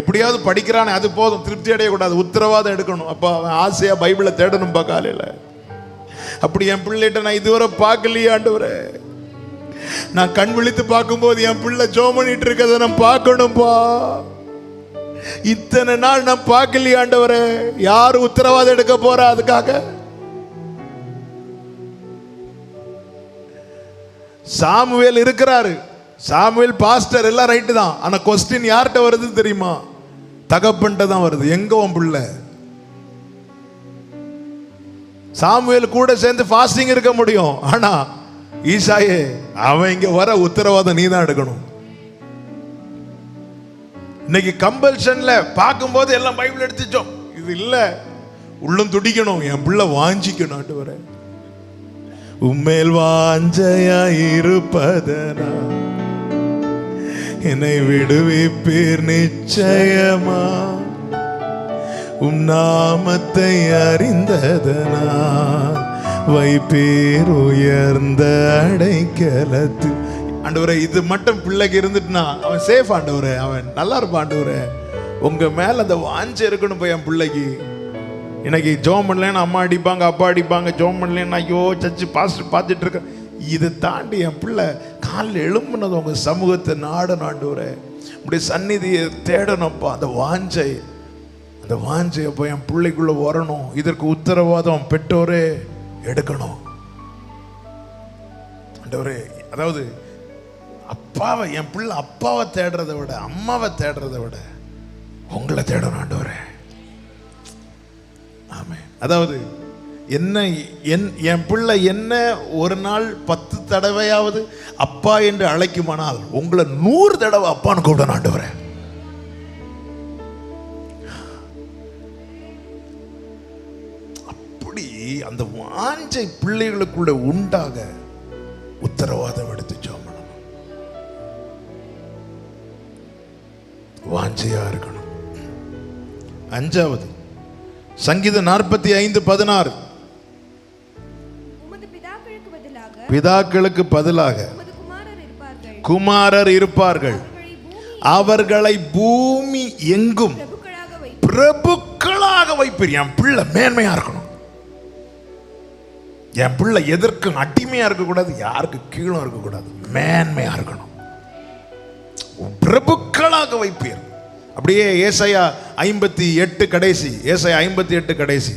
எப்படியாவது படிக்கிறானே அது போதும், திருப்தி அடையக்கூடாது. உத்தரவாதம் எடுக்கணும். அப்போ அவன் ஆசையா பைபிளை தேடணும்பா காலையில. அப்படி என் பிள்ளைகிட்ட நான் இதுவரை பார்க்கலையே ஆண்டவரே, நான் கண் விழித்து பார்க்கும்போது என் பிள்ளை ஜெபம் பண்ணிட்டு இருக்கதை நான் பார்க்கணும்பா. இத்தனை நாள் நான் பார்க்கலையே ஆண்டவரே. யாரு உத்தரவாதம் எடுக்க போறா அதுக்காக? சாமுவேல் இருக்கிறாரு. சாமுவேல் பாஸ்டர் எல்லாம் ரைட்டு தான். ஆனா கொஸ்டின் யார்கிட்ட வருது தெரியுமா? தகப்பன்ட்ட தான் வருது. எங்க உன் பிள்ளை? சாமுவேல் கூட சேர்ந்து ஃபாஸ்டிங் இருக்க முடியும். ஆனா ஈசாயே, அவன் இங்க வர உத்தரவாதம் நீ தான் எடுக்கணும். இன்னைக்கு கம்பல்ஷன்ல பார்க்கும்போது எல்லாம் பைபிள் எடுத்துச்சோம். இது இல்ல, உள்ளம் துடிக்கணும். என் பிள்ளை வாஞ்சிக்கணும். ஆண்டவரே, உம்மேல் வாஞ்சையாயிருப்பதனா என்னை விடுவிப்பீர் நிச்சயமா, உம் நாமத்தை அறிந்ததனா வைப்பீர் உயர்ந்த அடைக்கலத்து. ஆண்டவரே, இது மட்டும் பிள்ளைக்கு இருந்துட்டுனா அவன் சேஃப். ஆண்டவரே, அவன் நல்லா இருப்பான். ஆண்டவரே, உங்க மேல அந்த வாஞ்சை இருக்கணும் போய் என் பிள்ளைக்கு. இன்னைக்கு ஜோம் பண்ணலன்னு அம்மா அடிப்பாங்க, அப்பா அடிப்பாங்க. ஜோம் பண்ணலன்னு ஐயோ சர்ச்சு பாஸ்டர் பார்த்துட்டு இருக்க. இதை தாண்டி என் பிள்ளை காலில் எழும்புனது உங்க சமூகத்தை நாடணும். ஆண்டவரே, இப்படி சந்நிதியை தேடணும்ப்பா. அந்த வாஞ்சையை போய் என் பிள்ளைக்குள்ள வரணும். இதற்கு உத்தரவாதம் பெற்றோரே எடுக்கணும். ஆண்டவரே, அதாவது அப்பாவை, என் பிள்ளை அப்பாவை தேடுறதை விட, அம்மாவை தேடுறதை விட உங்களை தேடணும். ஆண்டவரே, ஆமென். அதாவது என்ன, என் பிள்ளை என்ன ஒரு நாள் 10 தடவையாவது அப்பா என்று அழைக்குமானால் உங்களை 100 தடவை அப்பான்னு கூப்பிடணும். ஆண்டவரே, அப்படி அந்த வாஞ்சை பிள்ளைகளுக்குள்ள உண்டாக உத்தரவாதம் எடுத்து ஜெபம் பண்ணணும். வாஞ்சையா இருக்கணும். 5வது சங்கீதம் 45:16. பிதாக்களுக்கு பதிலாக குமாரர் இருப்பார்கள், அவர்களை பூமி எங்கும் பிரபுக்களாக வைப்பீர். என் பிள்ளை மேன்மையா இருக்கணும். என் பிள்ளை எதற்கும் அடிமையா இருக்கக்கூடாது, யாருக்கு கீழும் இருக்கக்கூடாது, மேன்மையா இருக்கணும், பிரபுக்களாக வைப்பீர். அப்படியே ஏசாயா 58 கடைசி, ஏசாயா 58 கடைசி.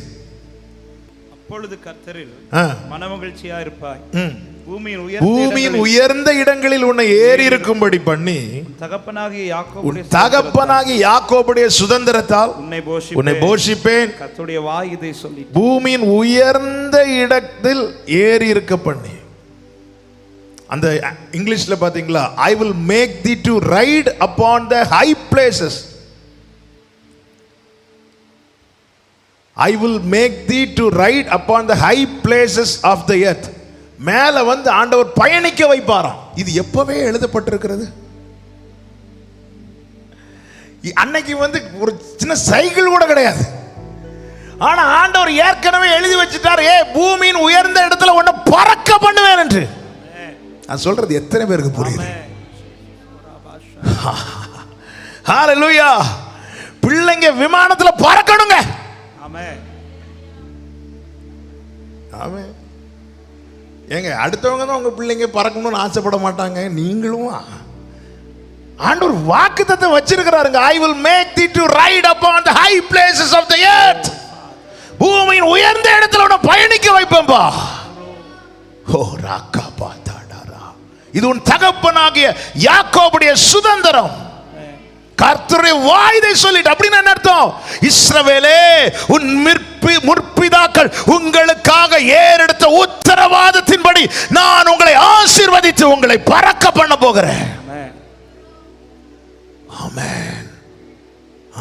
அப்பொழுது கர்த்தரில் மனமகிழ்ச்சியா இருப்பாய், பூமியின் உயர்ந்த இடங்களில் உன்னை ஏறி இருக்கும்படி பண்ணி தகப்பனாகிய யாக்கோபுடைய சுதந்திரத்தால் உன்னை போஷிப்பேன். கர்த்தருடைய வாய் இதை சொல்லி பூமியின் உயர்ந்த இடத்தில் ஏறி இருக்க பண்ணி. அந்த இங்கிலீஷ்ல பாத்தீங்களா, I will make thee to ride upon the high places. I will make thee to ride upon the high places of the earth. மேல வந்து ஆண்டவர் பயணிக்க வைப்பாராம். இது எப்பவே எழுதப்பட்டிருக்கிறது. அன்னைக்கு வந்து ஒரு சின்ன சைக்கிள் கூட கிடையாது. ஆனா ஆண்டவர் ஏற்கனவே எழுதி வச்சிட்டார், ஏ பூமியின் உயர்ந்த இடத்துல உன்னை பறக்க பண்ணுவேன் என்று. நான் சொல்றது எத்தனை பேருக்கு புரியுது? ஹalleluya. பிள்ளைங்க விமானத்துல பறக்கணுங்க. ஆமென். ஆமென். ஏங்க, அடுத்தவங்க தான் உங்க பிள்ளைங்க பறக்கணும்னு ஆசைப்பட மாட்டாங்க. நீங்களும் ஆண்டவர் வாக்குத்தத்தத்தை வச்சிருக்கிறாருங்க. I will make thee to ride upon the high places of the earth. பூமியின் உயர்ந்த இடத்துல உன்னை பயணிக்க வைப்பேன்பா. ஓ ராக்கா பாதாடா. இது உன் தகப்பனாகிய யாக்கோபுடைய சுதந்திரம். கர்த்தருடைய வாய்தை சொல்லிட்டு அப்படின்னு என்ன அர்த்தம்? இஸ்ரவேலே, உன் முற்பிதாக்கள் உங்களுக்காக ஏறெடுத்த உத்தரவாதத்தின்படி நான் உங்களை ஆசீர்வதித்து உங்களை பறக்க பண்ண போகிறேன். ஆமென்,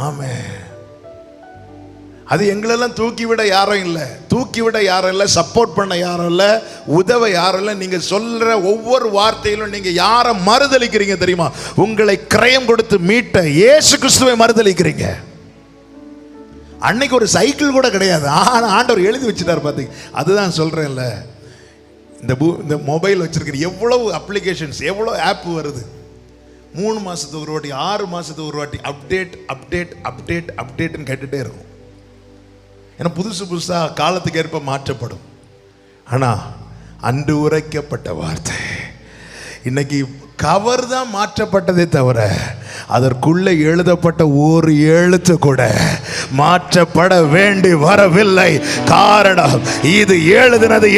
ஆமென். அது எங்களெல்லாம் தூக்கிவிட யாரும் இல்லை, தூக்கிவிட யாரும் இல்லை, சப்போர்ட் பண்ண யாரும் இல்லை, உதவ யாரும் இல்லை. நீங்க சொல்ற ஒவ்வொரு வார்த்தையிலும் நீங்க யாரை மறுதலிக்கிறீங்க தெரியுமா? உங்களை கிரயம் கொடுத்து மீட்ட இயேசு கிறிஸ்துவை மறுதலிக்கிறீங்க. அன்னைக்கு ஒரு சைக்கிள் கூட கிடையாது, ஆனா ஆண்டவர் எழுதி வச்சுட்டார். பாத்தீங்க, அதுதான் சொல்றேன்ல, இந்த மொபைல் வச்சிருக்கிற எவ்வளவு அப்ளிகேஷன்ஸ், எவ்வளவு ஆப் வருது. 3 மாசத்துக்கு ஒரு வாட்டி, 6 மாசத்துக்கு ஒரு வாட்டி அப்டேட் அப்டேட் அப்டேட் அப்டேட்னு கேட்டுட்டே இருக்கும். ஏன்னா புதுசு புதுசா காலத்துக்கு ஏற்ப மாற்றப்படும். ஆனா அன்று உரைக்கப்பட்ட வார்த்தை இன்னைக்கு கவர் தான் மாற்றப்பட்டதே தவிர அதற்குள்ள எழுதப்பட்ட ஒரு எழுத்து கூட மாற்றப்பட வேண்டி வரவில்லை. காரணம், இது எழுதினது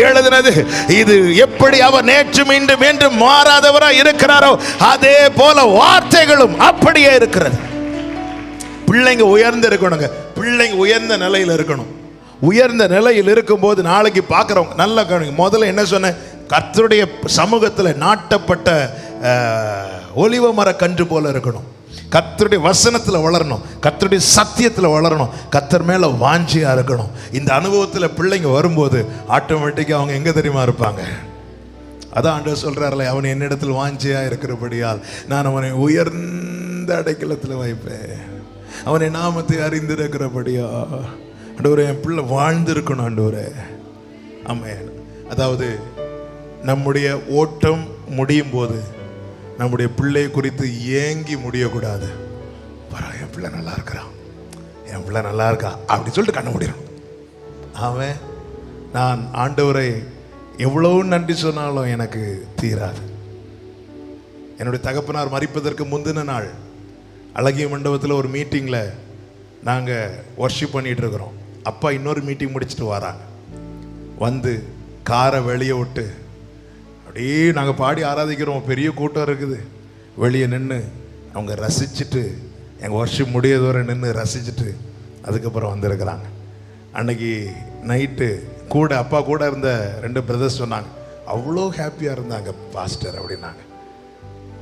இது எப்படி அவர் நேற்று மீண்டும் என்று மாறாதவரா இருக்கிறாரோ அதே போல வார்த்தைகளும் அப்படியே இருக்கிறது. பிள்ளைங்க உயர்ந்து இருக்கணுங்க, பிள்ளைங்க உயர்ந்த நிலையில் இருக்கணும். உயர்ந்த நிலையில் இருக்கும்போது நாளைக்கு பார்க்குறவங்க நல்லா கவனிங்க. முதல்ல என்ன சொன்னேன்? கர்த்தருடைய சமூகத்தில் நாட்டப்பட்ட ஒலிவ மர கன்று போல இருக்கணும். கர்த்தருடைய வசனத்தில் வளரணும், கர்த்தருடைய சத்தியத்தில் வளரணும், கர்த்தர் மேலே வாஞ்சியாக இருக்கணும். இந்த அனுபவத்தில் பிள்ளைங்க வரும்போது ஆட்டோமேட்டிக்காக அவங்க எங்கே தெரியுமா இருப்பாங்க? அதான் ஆண்டவர் சொல்கிறார்ல, அவன் என்னிடத்தில் வாஞ்சியாக இருக்கிறபடியால் நான் அவனை உயர்ந்த அடைக்கலத்தில் வைப்பேன், அவனை நாமத்தை அறிந்திருக்கிறபடியா. ஆண்டவரே, என் பிள்ளை வாழ்ந்திருக்கணும் ஆண்டவரே. ஆமென். அதாவது நம்முடைய ஓட்டம் முடியும் போது நம்முடைய பிள்ளை குறித்து ஏங்கி முடியக்கூடாது. என் பிள்ளை நல்லா இருக்கிறான், என் பிள்ளை நல்லா இருக்கா அப்படி சொல்லிட்டு கண்ண முடியணும். அவன் நான் ஆண்டவரை எவ்வளவு நன்றி சொன்னாலும் எனக்கு தீராது. என்னுடைய தகப்பனார் மரிப்பதற்கு முந்தின நாள் அழகிய மண்டபத்தில் ஒரு மீட்டிங்கில் நாங்கள் வர்ஷிப் பண்ணிகிட்டு இருக்கிறோம். அப்பா இன்னொரு மீட்டிங் முடிச்சுட்டு வராங்க. வந்து காரை வெளியே விட்டு அப்படியே நாங்கள் பாடி ஆராதிக்கிறோம், பெரிய கூட்டம் இருக்குது. வெளியே நின்று அவங்க ரசிச்சுட்டு, எங்கள் வர்ஷிப் முடியதோற நின்று ரசிச்சுட்டு அதுக்கப்புறம் வந்திருக்கிறாங்க. அன்னைக்கு நைட்டு கூட அப்பா கூட இருந்த 2 பிரதர்ஸ் சொன்னாங்க, அவ்வளோ ஹாப்பியாக இருந்தாங்க பாஸ்டர் அப்படின்னாங்க.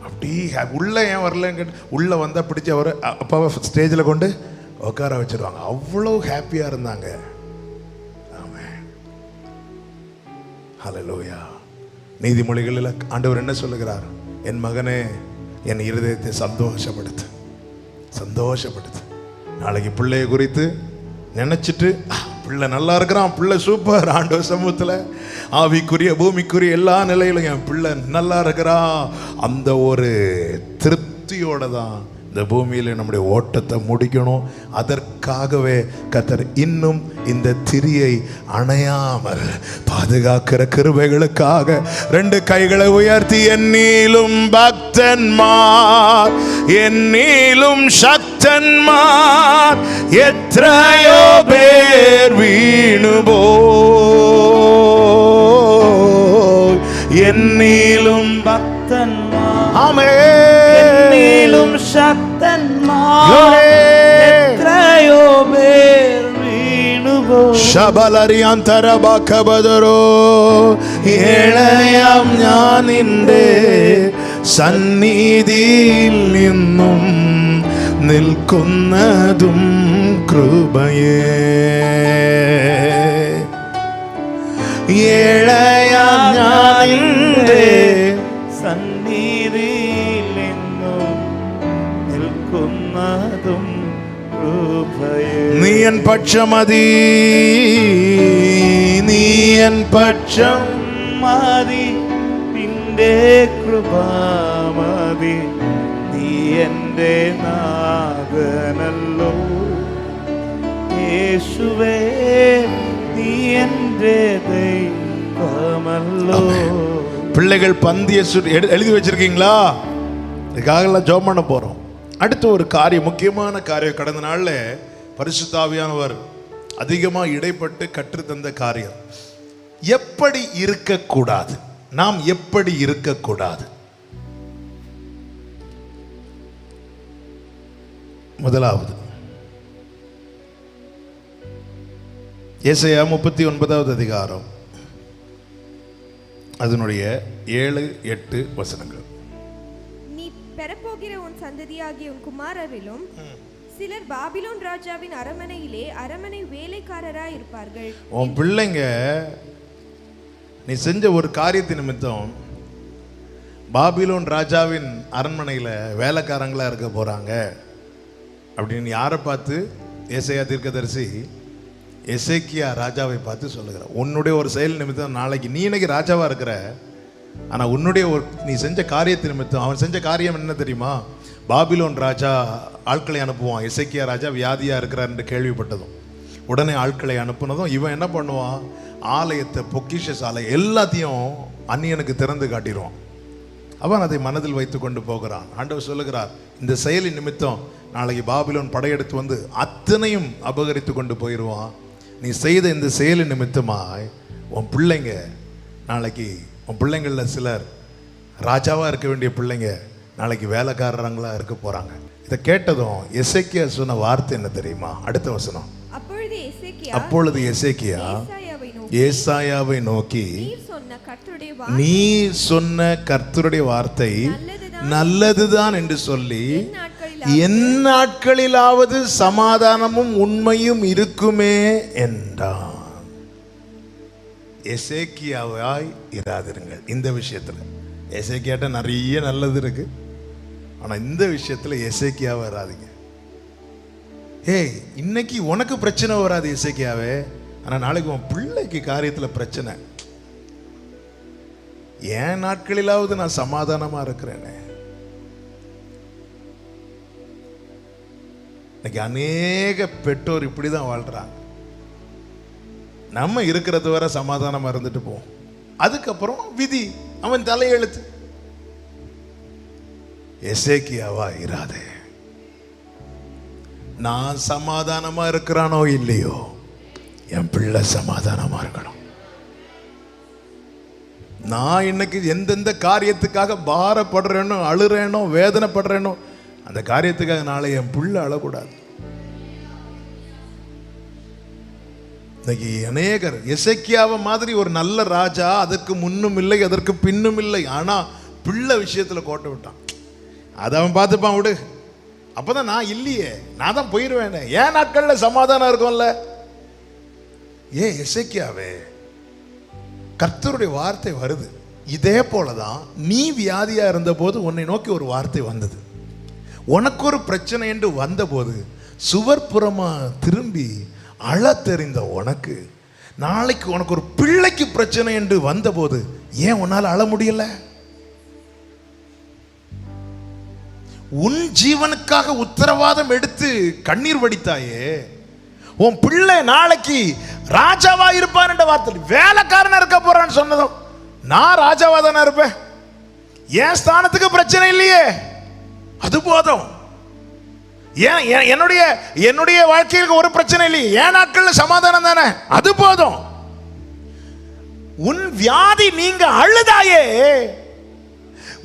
அப்படி உள்ளே ஏன் வரலன்னு கேட்டு உள்ளே வந்தால் பிடிச்சி அவர் அப்பாவை ஸ்டேஜில் கொண்டு உட்கார வச்சிருவாங்க. அவ்வளோ ஹாப்பியாக இருந்தாங்க. ஆமென், ஹல்லேலூயா. நீதிமொழிகளில் ஆண்டவர் என்ன சொல்லுகிறார்? என் மகனே, என் இருதயத்தை சந்தோஷப்படுத்து, சந்தோஷப்படுத்து. நாளைக்கு பிள்ளைய குறித்து நினைச்சிட்டு, பிள்ளை நல்லா இருக்கிறான், பிள்ளை சூப்பர், ஆண்டவர் சமூகத்தில் ஆவிக்குரிய பூமிக்குரிய எல்லா நிலையிலும் என் பிள்ளை நல்லா இருக்கிறான், அந்த ஒரு திருப்தியோட தான் இந்த பூமியில் நம்முடைய ஓட்டத்தை முடிக்கணும். அதற்காகவே கர்த்தர் இன்னும் இந்த திரியை அணையாமல் பாதுகாக்கிற கிருபைகளுக்காக 2 கைகளை உயர்த்தி, என்னிலும் பக்தன்மார், என்னிலும் சக்தன்மார் எத்தனையோ பேர் வீணுபோ, என்னிலும் பக்தன்மார், ஆமென், சக்தன்மார் எத்தனையோ பேர் வீணுபோ. ശബലരിയാന്തരബാക്കബദരോ ഏഴയാം ഞാൻ നിന്റെ സന്നിധിയിൽ നിന്നും നിൽക്കുന്നതും കൃപയേ. ഏഴയാം ഞാൻ നിന്റെ സന്നിധിയിൽ നിന്നും നിൽക്കുന്നതും കൃപയേ. നീ എൻ പക്ഷമതി, നീ എൻ പക്ഷം മതി, നിന്റെ കൃപാമതി, നീ എൻ്റെ നാഥനല്ലോ യേശുവേ, നീ എൻ്റെ ദൈവമല്ലോ. பிள்ளைகள் பந்திய எழுதி வச்சிருக்கீங்களா? இதுக்காகலாம் ஜெபம் பண்ண போறோம். அடுத்து ஒரு காரியம், முக்கியமான காரியம். கடந்த நாள்ல பரிசுத்த ஆவியானவர் அதிகமாக இடைப்பட்டு கற்றுத்தந்த காரியம், எப்படி இருக்கக்கூடாது, நாம் எப்படி இருக்கக்கூடாது. முதலாவது ஏசாயா 39வது அதிகாரம், அதனுடைய 7-8 வசனங்கள். நீ பெறப்போகிற உன் சந்ததியாகிய உன் குமாரரிலும் சிலர் பாபிலோன் ராஜாவின் அரமனையிலே அரமனை வேலைக்காரராய் இருப்பார்கள். உன் பிள்ளைங்க நீ செஞ்ச ஒரு காரியத்தின் நிமித்தம் பாபிலோன் ராஜாவின் அரண்மனையில் வேலைக்காரங்களா இருக்க போறாங்க அப்படின்னு யாரை பார்த்து? ஏசாயா தீர்க்கதரிசி எசேக்கியா ராஜாவை பார்த்து சொல்லுகிறார். உன்னுடைய ஒரு செயல் நிமித்தம் நாளைக்கு நீ இன்னைக்கு ராஜாவா இருக்கிற, ஆனா உன்னுடைய ஒரு நீ செஞ்ச காரியத்தின் நிமித்தம், அவன் செஞ்ச காரியம் என்ன தெரியுமா? பாபிலோன் ராஜா ஆட்களை அனுப்புவான். எசேக்கியா ராஜா வியாதியா இருக்கிறார் என்று கேள்விப்பட்டதும் உடனே ஆட்களை அனுப்புனதும் இவன் என்ன பண்ணுவான்? ஆலயத்தை, பொக்கிஷ சாலை எல்லாத்தையும் அந்நியனுக்கு திறந்து காட்டிடுவான். அவன் அதை மனதில் வைத்து கொண்டு போகிறான். ஆண்டவர் சொல்லுகிறார், இந்த செயலின் நிமித்தம் நாளைக்கு பாபிலோன் படையெடுத்து வந்து அத்தனையும் அபகரித்து கொண்டு போயிடுவான். நீ செய்த இந்த செயலின் நிமித்தமாய் உன் பிள்ளைங்க நாளைக்கு, உன் பிள்ளைங்களில் சிலர் ராஜாவாக இருக்க வேண்டிய பிள்ளைங்க நாளைக்கு வேலைக்காரங்களா இருக்க போறாங்க. இதை கேட்டதும் எசேக்கியா சொன்ன வார்த்தை என்ன தெரியுமா? அடுத்த வசனம். அப்பொழுது எசேக்கியா ஏசாயாவை நோக்கி, நீ சொன்ன கர்த்தருடைய வார்த்தை நல்லதுதான் என்று சொல்லி என் நாட்களிலாவது சமாதானமும் உண்மையும் இருக்குமே என்றான். எசேக்கியாவாய் இராதிருங்கள். இந்த விஷயத்துல எசேக்கியாட்ட நிறைய நல்லது இருக்கு, ஆனா இந்த விஷயத்துல எசேக்கியாவை இராதீங்க. ஏய், இன்னைக்கு உனக்கு பிரச்சனை வராது எசேக்கியாவே, ஆனா நாளைக்கு உன் பிள்ளைக்கு காரியத்துல பிரச்சனை. என் நாட்களிலாவது நான் சமாதானமா இருக்கிறேனே. இன்னைக்கு அநேக பெற்றோர் இப்படிதான் வாழ்றாங்க. நம்ம இருக்கிறது வரை சமாதானமா இருந்துட்டு போவோம், அதுக்கப்புறம் விதி அவன் தலையெழுத்து. எசேக்கியாவா இராதே. நான் சமாதானமா இருக்கிறானோ இல்லையோ, என் பிள்ளை சமாதானமா இருக்கணும். நான் இன்னைக்கு எந்தெந்த காரியத்துக்காக பாரப்படுறேனோ, அழுறேனோ, வேதனைப்படுறேனோ, அந்த காரியத்துக்காக நாளை என் பிள்ளை அழக்கூடாது. இன்னைக்கு அநேகர் எசேக்கியாவை மாதிரி ஒரு நல்ல ராஜா, அதற்கு முன்னும் இல்லை அதற்கு பின்னும் இல்லை, ஆனா பிள்ளை விஷயத்துல கோட்டை விட்டான். அதை அவன் பார்த்துப்பான், விடு. அப்பதான் நான் இல்லையே, நான் தான் போயிடுவேன். ஏன் நாட்கள்ல சமாதானம் இருக்கும்ல. ஏன் எசேக்கியாவே, கர்த்தருடைய வார்த்தை வருது. இதே போலதான் நீ வியாதியா இருந்த போது உன்னை நோக்கி ஒரு வார்த்தை வந்தது. உனக்கு ஒரு பிரச்சனை என்று வந்தபோது சுவர்புறமா திரும்பி அழ தெரிந்த உனக்கு, நாளைக்கு உனக்கு ஒரு பிள்ளைக்கு பிரச்சனை என்று வந்தபோது ஏன் உன்னால அழ முடியல? உன் ஜீவனுக்காக உத்தரவாதம் எடுத்து கண்ணீர் வடித்தாயே, உன் பிள்ளை நாளைக்கு ராஜாவா இருப்பான் என்ற வார்த்தை, வேலைக்காரனா இருக்க போறான்னு சொன்னதும் நான் ராஜாவா தானே இருப்பேன், என் ஸ்தானத்துக்கு பிரச்சனை இல்லையே, அது போதும். ஏன் என்னுடைய வாழ்க்கையில் ஒரு பிரச்சனை இல்லையே, என் நாட்கள்ல சமாதானம் தானே, அது போதும். உன் வியாதி நீங்க அழுதாயே,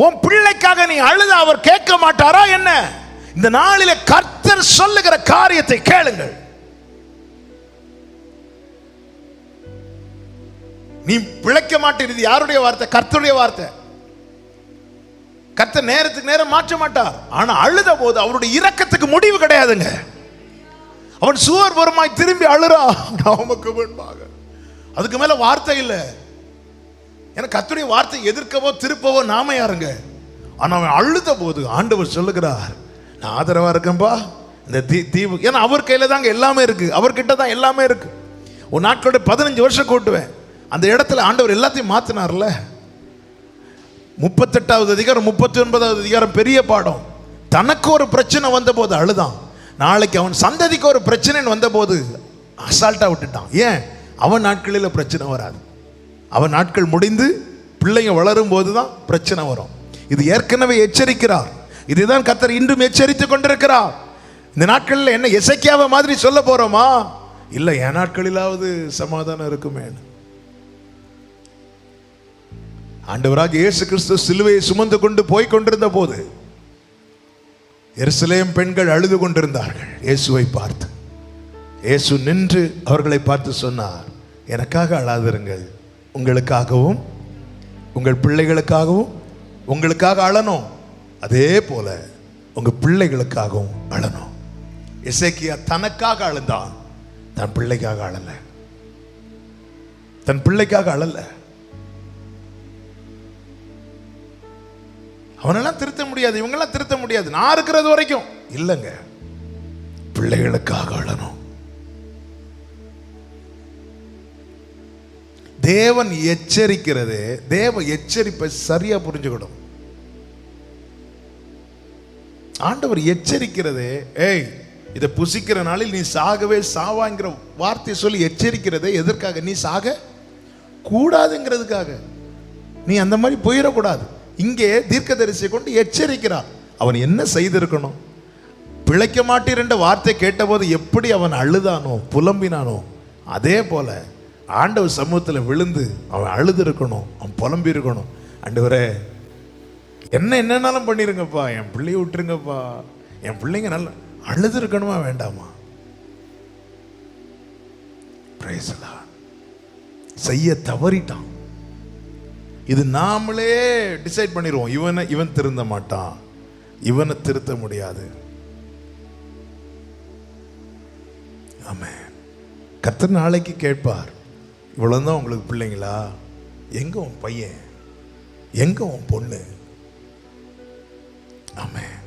உன் பிள்ளைக்காக நீ அழுத அவர் கேட்க மாட்டாரா என்ன? இந்த நாளிலே கர்த்தர் சொல்லுகிற காரியத்தை கேளுங்கள். நீ பிழைக்க மாட்டேன், யாருடைய வார்த்தை? கர்த்தருடைய வார்த்தை. கர்த்தர் நேரத்துக்கு நேரம் மாற்ற மாட்டார். ஆனா அழுத போது அவருடைய இரக்கத்துக்கு முடிவு கிடையாதுங்க. அவன் சுவர் வருமாய் திரும்பி அழுறா நமக்கு முன்பாக. அதுக்கு மேல வார்த்தை இல்லை. ஏன்னா கர்த்தருடைய வார்த்தை எதிர்க்கவோ திருப்பவோ நாம யாருங்க? ஆனா அவன் அழுத போது ஆண்டவர் சொல்லுகிறார், நான் ஆதரவா இருக்கேன்பா இந்த தீவு. ஏன்னா அவர் கையில தாங்க எல்லாமே இருக்கு, அவர்கிட்ட தான் எல்லாமே இருக்கு. ஒரு நாட்களோட 15 வருஷம் கூட்டுவேன். அந்த இடத்துல ஆண்டவர் எல்லாத்தையும் மாத்தினார்ல. 38வது அதிகாரம் 39வது அதிகாரம் பெரிய பாடம். தனக்கு ஒரு பிரச்சனை வந்த போது அழுதான், நாளைக்கு அவன் சந்ததிக்கு ஒரு பிரச்சனை வந்த போது அசால்ட்டா விட்டுட்டான். ஏன்? அவன் நாட்களில் பிரச்சனை வராது, அவன் நாட்கள் முடிந்து பிள்ளைங்க வளரும் போதுதான் பிரச்சனை வரும். இது ஏற்கனவே எச்சரிக்கிறார். இதுதான் கர்த்தர் இன்றும் எச்சரித்துக் கொண்டிருக்கிறார். இந்த நாட்களில் என்ன எசேக்கியாவை மாதிரி சொல்ல போறோமா? இல்லை, என் நாட்களிலாவது சமாதானம் இருக்குமே. ஆண்டவராக இயேசு கிறிஸ்து சிலுவையை சுமந்து கொண்டு போய் கொண்டிருந்த போது எருசலேம் பெண்கள் அழுது கொண்டிருந்தார்கள். இயேசுவை பார்த்து இயேசு நின்று அவர்களை பார்த்து சொன்னார், எனக்காக அழாதிருங்கள், உங்களுக்காகவும் உங்கள் பிள்ளைகளுக்காகவும் உங்களுக்காக அழணும், அதே போல உங்க பிள்ளைகளுக்காகவும் அழணும். எசேக்கியா தனக்காக அழுந்தான், தன் பிள்ளைக்காக அழல. தன் பிள்ளைக்காக அழல. அவனெல்லாம் திருத்த முடியாது, இவங்கெல்லாம் திருத்த முடியாது, நான் இருக்கிறது வரைக்கும் இல்லைங்க. பிள்ளைகளுக்காக அழணும். தேவன் எச்சரிக்கிறது, தேவ எச்சரிப்பை சரியா புரிஞ்சுக்கணும். ஆண்டவர் எச்சரிக்கிறது, ஏய் இதை புசிக்கிற நாளில் நீ சாகவே சாவாங்கிற வார்த்தையை சொல்லி எச்சரிக்கிறதே எதற்காக? நீ சாக கூடாதுங்கிறதுக்காக. நீ அந்த மாதிரி போயிடக்கூடாது. இங்கே தீர்க்கதரிசியை கொண்டு எச்சரிக்கிறார். அவன் என்ன செய்திருக்கணும்? பிழைக்க மாட்டீர் என்ற வார்த்தை கேட்டபோது எப்படி அவன் அழுதானோ புலம்பினானோ, அதே போல ஆண்டவர் சமூகத்தில் விழுந்து அவன் அழுது இருக்கணும், அவன் புலம்பி இருக்கணும். ஆண்டவரே என்னன்னாலும் பண்ணிருங்கப்பா, என் பிள்ளைய விட்டுருங்கப்பா, என் பிள்ளைங்க நல்லா அழுது இருக்கணுமா வேண்டாமா? Price the Lord. செய்ய தவறிட்டான். இது நாமளே டிசைட் பண்ணிடுவோம், இவன் திருந்த மாட்டான், இவனை திருத்த முடியாது. ஆமென். கர்த்தர் நாளைக்கு கேட்பார், இவ்வளவுதான் உங்களுக்கு பிள்ளைங்களா? எங்க உன் பையன், எங்க உன் பொண்ணு? ஆமென்.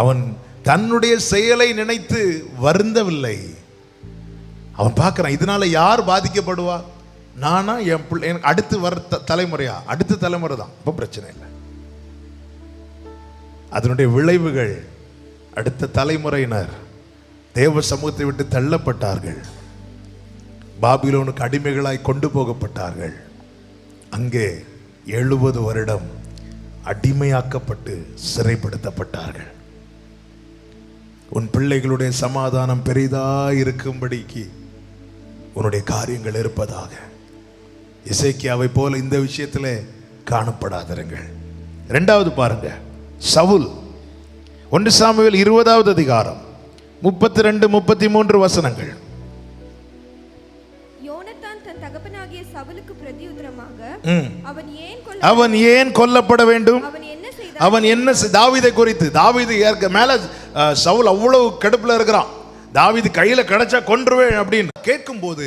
அவன் தன்னுடைய செயலை நினைத்து வருந்தவில்லை. அவன் பார்க்கிறான், இதனால யார் பாதிக்கப்படுவா? நானா, என் பிள்ளை, எனக்கு அடுத்து வர தலைமுறையா? அடுத்த தலைமுறை தான், இப்போ பிரச்சனை இல்லை. அதனுடைய விளைவுகள், அடுத்த தலைமுறையினர் தேவ சமூகத்தை விட்டு தள்ளப்பட்டார்கள், பாபிலோனுக்கு அடிமைகளாய் கொண்டு போகப்பட்டார்கள். அங்கே 70 வருடம் அடிமையாக்கப்பட்டு சிறைப்படுத்தப்பட்டார்கள். உன் பிள்ளைகளுடைய சமாதானம் பெரிதாய் இருக்கும்படிக்கு உன்னுடைய காரியங்கள் இருப்பதாக. எசேக்கியாவை போல இந்த விஷயத்தில் காணப்படாதிருங்கள். 2வது பாருங்க, சவுல். 1 சாமுவேல் 20வது அதிகாரம் 32 33 வசனங்கள். யோனத்தான் தன் தகப்பனாகிய சவுலுக்கு பிரதியுத்தரமாக, அவன் ஏன் கொல்லப்பட வேண்டும்? அவன் என்ன தாவீதை குறித்து, தாவீது மேல சவுல் அவ்வளவு கடுப்புல இருக்கிறான், தாவீது கையில கிடைச்சா கொன்றுவேன் அப்படின்னு கேட்கும் போது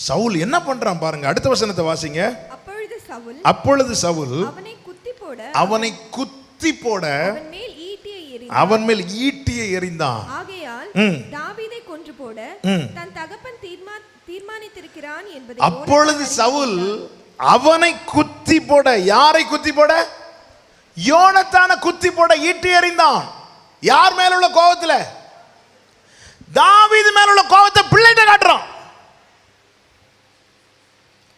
சவுல் என்ன பண்றான் பாருங்க. அடுத்த வசனத்தை வாசிங்க. அப்பொழுது சவுல் அவனை குத்தி போட அவன் மேல் ஈட்டியை எறிந்தான். தாவீதை கொன்று போட தன் தகப்பன் தீர்மானித்திருக்கிறான் என்பதை அப்பொழுது சவுல் அவனை குத்தி போட, யாரை குத்தி போட? யோனத்தான குத்தி போட ஈட்டி எறிந்தான். யார் மேல உள்ள கோபத்துல? தாவீது மேல உள்ள கோபத்தை பிள்ளைகிட்ட காட்டுறான்.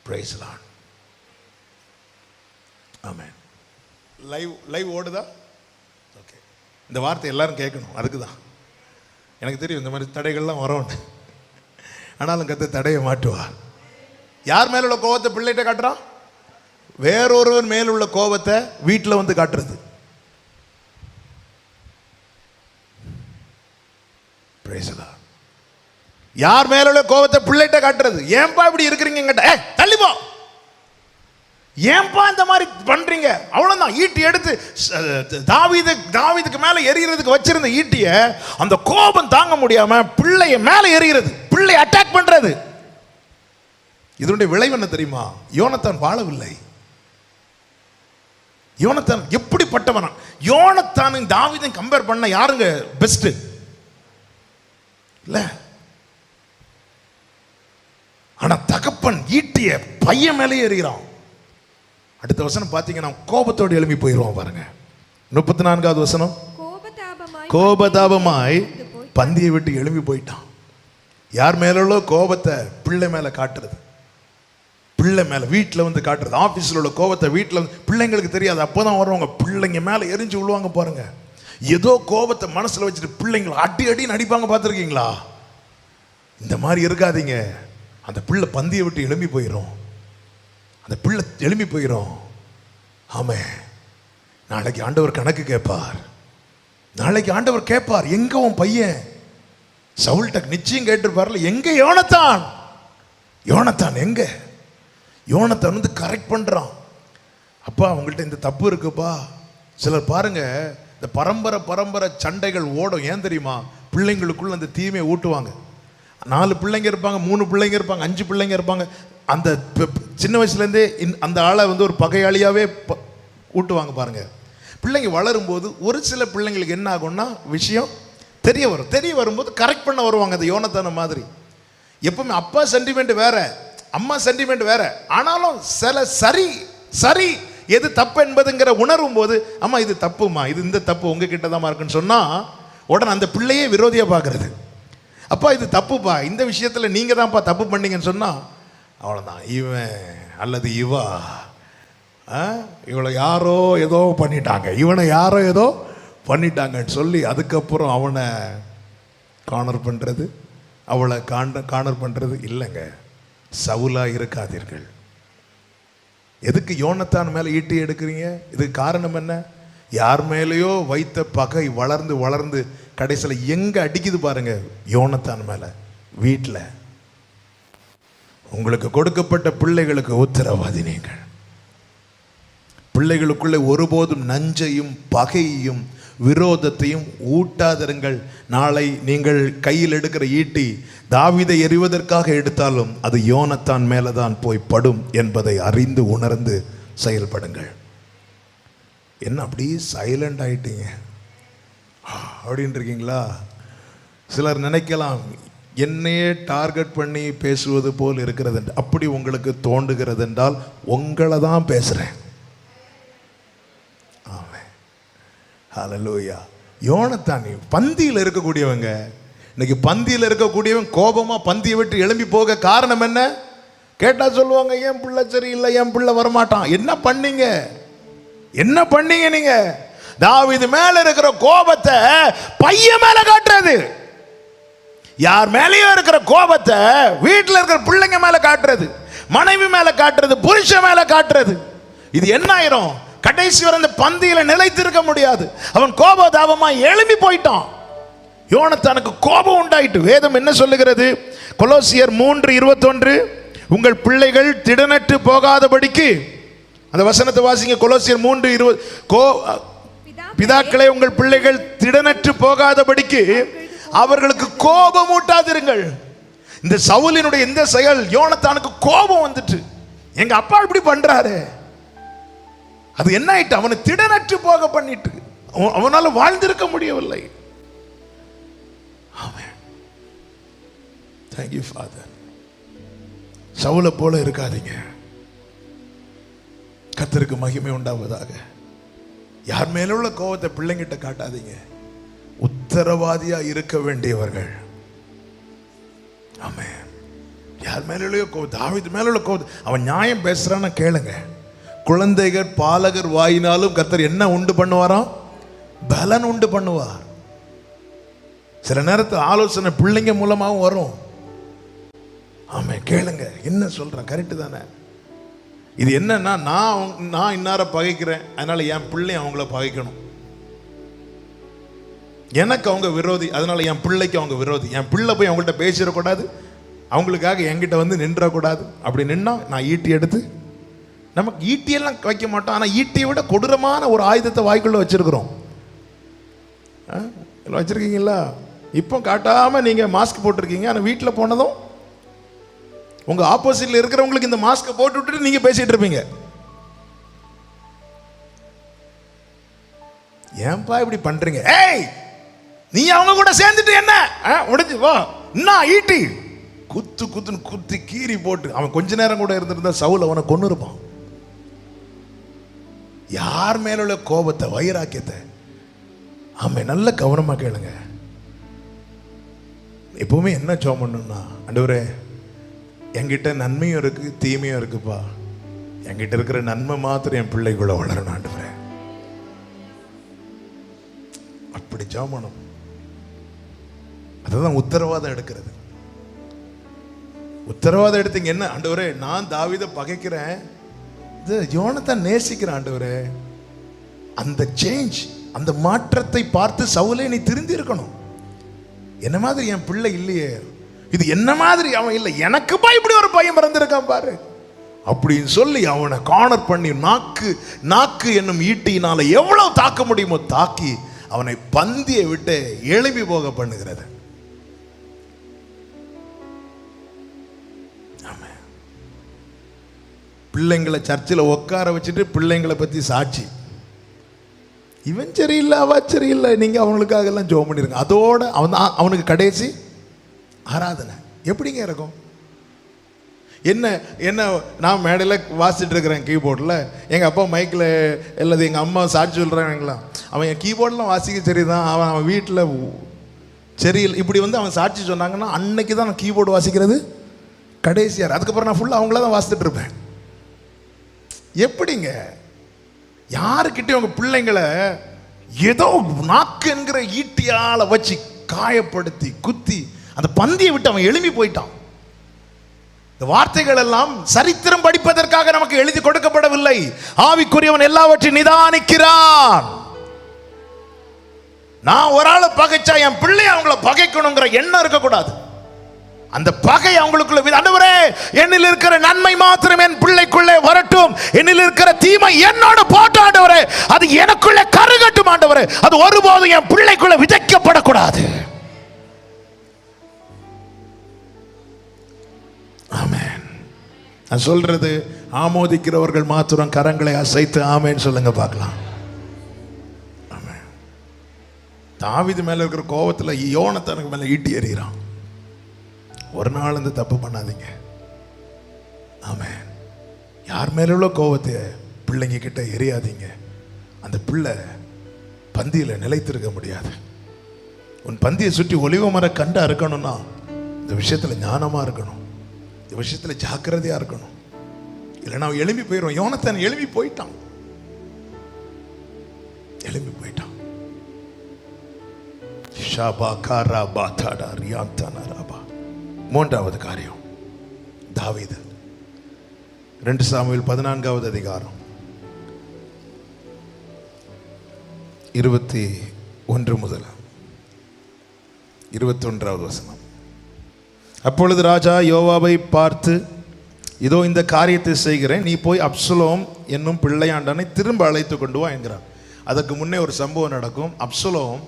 Praise the lord. Amen. Live ஓடுதா? ஓகே. இந்த வார்த்தை எல்லாரும் கேட்கணும். அதுக்கு தான் எனக்கு தெரியும் இந்த மாதிரி தடைகள்லாம் வரும். ஆனாலும் கர்த்தர் தடையை மாட்டுவார். யார் மேல உள்ள கோபத்தை பிள்ளைகிட்ட காட்டுறான்? வேறொருவன் மேல் உள்ள கோபத்தை வீட்டில் வந்து காட்டுறது. யார் மேல உள்ள கோபத்தை பிள்ளைகிட்ட காட்டுறது? ஏன்பா இப்படி இருக்கிறீங்க? தள்ளிப்போ, ஏன்பா இந்த மாதிரி பண்றீங்க? அவ்வளவுதான். ஈட்டி எடுத்து தாவீதுக்கு மேல எறிகிறதுக்கு வச்சிருந்த ஈட்டிய அந்த கோபம் தாங்க முடியாம பிள்ளைய மேல எறிகிறது, பிள்ளை அட்டாக் பண்றது. இதனுடைய விளைவு என்ன தெரியுமா? யோனத்தான் வாழவில்லை. யோனத்தான் எப்படிப்பட்டவனா? யோனத்தானும் தாவீதையும் கம்பேர் பண்ண யாருங்க பெஸ்ட்? இல்ல. ஆனா தகப்பன் ஈட்டிய பையன் மேலே எறிகிறான். அடுத்த வசனம் பாத்தீங்கன்னா கோபத்தோடு எழும்பி போயிடுவான் பாருங்க. 34வது வசனம். கோபதாபமாய் பந்தியை விட்டு எழும்பி போயிட்டான். யார் மேல உள்ள கோபத்தை பிள்ளை மேல காட்டுறது, பிள்ளை மேல வீட்டில் வந்து காட்டுறது. ஆபீஸ்ல உள்ள கோபத்தை வீட்டில் வந்து, பிள்ளைங்களுக்கு தெரியாது, அப்போதான் வருவாங்க பிள்ளைங்க மேல எரிஞ்சு விழுவாங்க பாருங்க. ஏதோ கோபத்தை மனசுல வச்சுட்டு பிள்ளைங்களை அடி அடி நடிப்பாங்க, பார்த்துருக்கீங்களா? இந்த மாதிரி இருக்காதீங்க. அந்த பிள்ளை பந்தியை விட்டு எழும்பி போயிடும். அந்த பிள்ளை எழும்பி போயிடும். ஆமே, நாளைக்கு ஆண்டவர் கணக்கு கேட்பார். நாளைக்கு ஆண்டவர் கேட்பார், எங்க உன் பையன்? சவுல்ட்ட நிச்சயம் கேட்டிருப்பார்ல, எங்க யோனத்தான்? யோனத்தான் எங்க? யோனத்தான் வந்து கரெக்ட் பண்றான். அப்பா உங்கள்கிட்ட இந்த தப்பு இருக்குப்பா. சிலர் பாருங்க, இந்த பரம்பரை சண்டைகள் ஓடும். ஏன் தெரியுமா? பிள்ளைங்களுக்குள்ள அந்த தீமையை ஊட்டுவாங்க. 4 பிள்ளைங்க இருப்பாங்க, 3 பிள்ளைங்க இருப்பாங்க, 5 பிள்ளைங்க இருப்பாங்க. அந்த சின்ன வயசுலேருந்தே அந்த ஆளை வந்து ஒரு பகையாளியாவே ஊட்டுவாங்க பாருங்க. பிள்ளைங்க வளரும்போது ஒரு சில பிள்ளைங்களுக்கு என்ன ஆகும்னா விஷயம் தெரிய வரும்போது கரெக்ட் பண்ண வருவாங்க. அந்த யோனத்தான மாதிரி. எப்பவுமே அப்பா சென்டிமெண்ட் வேற, அம்மா சென்டிமெண்ட் வேற. ஆனாலும் சில சரி எது தப்பு என்பதுங்கிற உணரும் போது, அம்மா இது தப்புமா, இது இந்த தப்பு உங்ககிட்ட தான் இருக்குன்னு சொன்னா உடனே அந்த பிள்ளையே விரோதியா பார்க்கறது. அப்பா இது தப்புப்பா, இந்த விஷயத்துல நீங்க தான்ப்பா தப்பு பண்ணீங்கன்னு சொன்னா அவ்வளவுதான். இவன் அல்லது இவளை யாரோ ஏதோ பண்ணிட்டாங்க, இவனை யாரோ ஏதோ பண்ணிட்டாங்கன்னு சொல்லி அதுக்கப்புறம் அவனை கார்னர் பண்றது, அவளை கார்னர் பண்றது. இல்லைங்க, சவுலா இருக்காதீர்கள். எதுக்கு யோனத்தான் மேல ஈட்டி எடுக்கிறீங்க? இதுக்கு காரணம் என்ன? யார் மேலேயோ வைத்த பகை வளர்ந்து கடைசியில் எங்க அடிக்குது பாருங்க? யோனத்தான் மேல. வீட்டில் உங்களுக்கு கொடுக்கப்பட்ட பிள்ளைகளுக்கு உத்தரவாதி நீங்கள். பிள்ளைகளுக்குள்ளே ஒருபோதும் நஞ்சையும் பகையையும் விரோதத்தையும் ஊட்டாதிருங்கள். நாளை நீங்கள் கையில் எடுக்கிற ஈட்டி தாவீதை எறிவதற்காக எடுத்தாலும் அது யோனத்தான் மேலதான் போய் படும் என்பதை அறிந்து உணர்ந்து செயல்படுங்கள். என்ன அப்படி சைலண்ட் ஆயிட்டீங்க அப்படின்னு இருக்கீங்களா? சிலர் நினைக்கலாம் என்னையே டார்கெட் பண்ணி பேசுவது போல் இருக்கிறது. அப்படி உங்களுக்கு தோன்றுகிறது என்றால் உங்களை தான் பேசுறேன். ஹல்லேலூயா. யோனத்தான் பந்தியில் இருக்கக்கூடியவங்க. இன்னைக்கு பந்தியில் இருக்கக்கூடியவன் கோபமா பந்தியை விட்டு எழும்பி போக காரணம் என்ன கேட்டா சொல்லுவாங்க, என் பிள்ளை சரியில்லை, என் பிள்ளை வரமாட்டான். என்ன பண்ணீங்க நீங்க? தாவீது மேல இருக்கிற கோபத்தை பையன் மேல காட்டுறது. யார் மேலேயோ இருக்கிற கோபத்தை வீட்டில் இருக்கிற பிள்ளைங்க மேல காட்டுறது, மனைவி மேல காட்டுறது, புருஷன் மேல காட்டுறது. இது என்ன ஆயிரும்? கடைசி வரை அந்த பந்தியில நிலைத்திருக்க முடியாது. அவன் கோபதாபமா எழும்பி போயிட்டான். யோனத்தானுக்கு கோபம் உண்டாயிட்டு. வேதம் என்ன சொல்லுகிறது? கொலோசியர் 3:21, உங்கள் பிள்ளைகள் திடனற்று போகாதபடிக்கு, அந்த வசனத்தை வாசிங்க. கொலோசியர் 3:20, பிதாக்களே உங்கள் பிள்ளைகள் திடனற்று போகாதபடிக்கு அவர்களுக்கு கோபம் ஊட்டாதிருங்கள். இந்த சவுலினுடைய இந்த செயல் யோனத்தானுக்கு கோபம் வந்துட்டு, எங்க அப்பா இப்படி பண்றாரு. அது என்ன ஆயிட்டு? அவனை திடனற்று போக பண்ணிட்டு அவனால வாழ்ந்திருக்க முடியவில்லை. Thank you Father. சவுலை போல இருக்காதீங்க. கர்த்தருக்கு மகிமை உண்டாவதாக. யார் மேல உள்ள கோபத்தை பிள்ளைங்கிட்ட காட்டாதீங்க. உத்தரவாதியா இருக்க வேண்டியவர்கள். ஆமென். யார் மேல உள்ள கோபம், தாவீது மேல உள்ள கோபம், அவன் நியாயம் பேசுறான்னு கேளுங்க. குழந்தைகள் பாலகர் வாயினாலும் கர்த்தர் என்ன உண்டு பண்ணுவாராம்? பலன் உண்டு பண்ணுவார். சில நேரத்து ஆலோசனை பிள்ளைங்க மூலமாகவும் வரும். ஆமென். கேளுங்க, என்ன சொல்றேன் கரெக்டு தானே? இது என்னன்னா, நான் இன்னார பகைக்கிறேன், அதனால என் பிள்ளை அவங்கள பகைக்கணும். எனக்கு அவங்க விரோதி, அதனால என் பிள்ளைக்கு அவங்க விரோதி. என் பிள்ளை போய் அவங்கள்ட்ட பேசிடக்கூடாது, அவங்களுக்காக என்கிட்ட வந்து நின்றக்கூடாது. அப்படி நின்னா நான் ஈட்டி எடுத்து, நமக்கு ஈட்டியெல்லாம் வைக்க மாட்டோம், ஆனால் ஈட்டியை விட கொடூரமான ஒரு ஆயுதத்தை வாய்க்குள்ள வச்சிருக்கிறோம். வச்சிருக்கீங்களா? இப்போ காட்டாம நீங்க மாஸ்க் போட்டிருக்கீங்க, ஆனால் வீட்டில் போனதும் உங்க ஆப்போசிட்ல இருக்கிறவங்களுக்கு இந்த மாஸ்க் போட்டு விட்டுட்டு நீங்க பேசிட்டு இருப்பீங்க. ஏன்பா இப்படி பண்றீங்க? ஏய், நீ அவங்க கூட சேர்ந்துட்டு என்ன உடைஞ்சு வா, என்ன ஈட்டி குத்து குத்துன்னு குத்தி கீறி போட்டு, அவன் கொஞ்ச நேரம் கூட இருந்திருந்தா சவுல் அவனை கொன்னு இருப்பான். யார் மேல உள்ள கோபத்தை, வைராக்கியத்தை, ஆமென், நல்ல கவனமா கேளுங்க. எப்பவுமே என்ன ஜெபம் பண்ணணும்னா, ஆண்டவரே என்கிட்ட நன்மையும் இருக்கு தீமையும் இருக்குப்பா, என்கிட்ட இருக்கிற நன்மை மாத்திரம் என் பிள்ளைக்குள்ள வளரணும் ஆண்டவரே. அப்படி ஜெபம் பண்ணணும். அதுதான் உத்தரவாதம் எடுக்கிறது. உத்தரவாதம் எடுத்தீங்க என்ன? ஆண்டவரே நான் தாவீதை பகைக்கிறேன், இது யோனத்தான் நேசிக்கிறேன் ஆண்டவரே. அந்த சேஞ்ச், அந்த மாற்றத்தை பார்த்து சவுலே நீ திருந்தி இருக்கணும். என்ன மாதிரி என் பிள்ளை இல்லையே, இது என்ன மாதிரி அவன் இல்லை, எனக்குப்பா இப்படி ஒரு பையன் பிறந்திருக்கான் பாரு அப்படின்னு சொல்லி அவனை கார்னர் பண்ணி நாக்கு என்னும் ஈட்டியினால எவ்வளவு தாக்க முடியுமோ தாக்கி அவனை பந்தியை விட்டு எழுப்பி போக பண்ணுகிறது. பிள்ளைங்களை சர்ச்சில் உட்கார வச்சுட்டு பிள்ளைங்களை பத்தி சாட்சி, இவன் சரியில்லை அவ சரியில்லை, நீங்க அவங்களுக்காக எல்லாம் ஜெபம் பண்ணிருங்க. அதோட அவனுக்கு கடைசி ஆராதனை எப்படிங்க இருக்கும்? என்ன நான் மேடையில் வாசிட்டு இருக்கிறேன் கீபோர்டில், எங்கள் அப்பா மைக்கில் அல்லது எங்கள் அம்மா சாட்சி சொல்கிறாங்களா, அவன் என் கீபோர்டெலாம் வாசிக்க சரிதான், அவன் வீட்டில் சரியில்லை இப்படி வந்து அவன் சாட்சி சொன்னாங்கன்னா அன்னைக்கு தான் நான் கீபோர்டு வாசிக்கிறது கடைசியார். அதுக்கப்புறம் நான் ஃபுல்லாக அவங்கள தான் வாசித்துட்டு இருப்பேன். எப்படிங்க? யாருக்கிட்டே உங்கள் பிள்ளைங்களை ஏதோ நாக்கு என்கிற ஈட்டியால் வச்சு காயப்படுத்தி குத்தி அந்த பந்தியை விட்டு அவன் எழும்பி போயிட்டான். இந்த வார்த்தைகள் எல்லாம் சரித்திரம் படிப்பதற்காக நமக்கு எழுதி கொடுக்கப்படவில்லை. ஆவிக்குரியவன் எல்லாவற்றையும் நிதானிக்கிறான். நான் ஒரு ஆளை பகைச்சா என் பிள்ளை அவங்கள பகைக்கணுங்கிற எண்ணம் இருக்கக்கூடாது. அந்த பகை அவங்களுக்குள்ள, ஆண்டவரே என்னில் இருக்கிற நன்மை மாத்திரம் என் பிள்ளைக்குள்ளே வரட்டும், என்னில் இருக்கிற தீமை என்னோட போட்டு ஆண்டவரே அது எனக்குள்ளே கருகட்டும் ஆண்டவரே, அது ஒருபோதும் என் பிள்ளைக்குள்ள விதைக்கப்படக்கூடாது. ஆமென். நான் சொல்றது ஆமோதிக்கிறவர்கள் மாத்திரம் கரங்களை அசைத்து ஆமென் சொல்லுங்க பார்க்கலாம். ஆமென். தாவீது மேல இருக்கிற கோபத்துல யோனத்தானுக்கு மேல ஈட்டி எறிகிறான். ஒரு நாள் இந்த தப்பு பண்ணாதீங்க. ஆமென். யார் மேல உள்ள கோபத்தை பிள்ளைங்க கிட்ட எறியாதீங்க. அந்த பிள்ளை பந்தியில நிலைத்திருக்க முடியாது. உன் பந்தியை சுற்றி ஒலிவ மர கண்டா இருக்கணும்னா இந்த விஷயத்துல ஞானமா இருக்கணும், இந்த விஷயத்துல ஜாக்கிரதையா இருக்கணும். இல்லைன்னா அவன் எழும்பி போயிடுவான். யோனத்தான் எழும்பி போயிட்டான். மூன்றாவது காரியம், தாவீது 2 சாமுவேல் 14வது அதிகாரம் 21 முதல் 21வது வசனம். அப்பொழுது ராஜா யோவாபை பார்த்து, இதோ இந்த காரியத்தை செய்கிறேன், நீ போய் அப்சலோம் என்னும் பிள்ளையாண்டனை திரும்ப அழைத்து கொண்டு வா என்கிறார். அதற்கு முன்னே ஒரு சம்பவம் நடக்கும். அப்சலோம்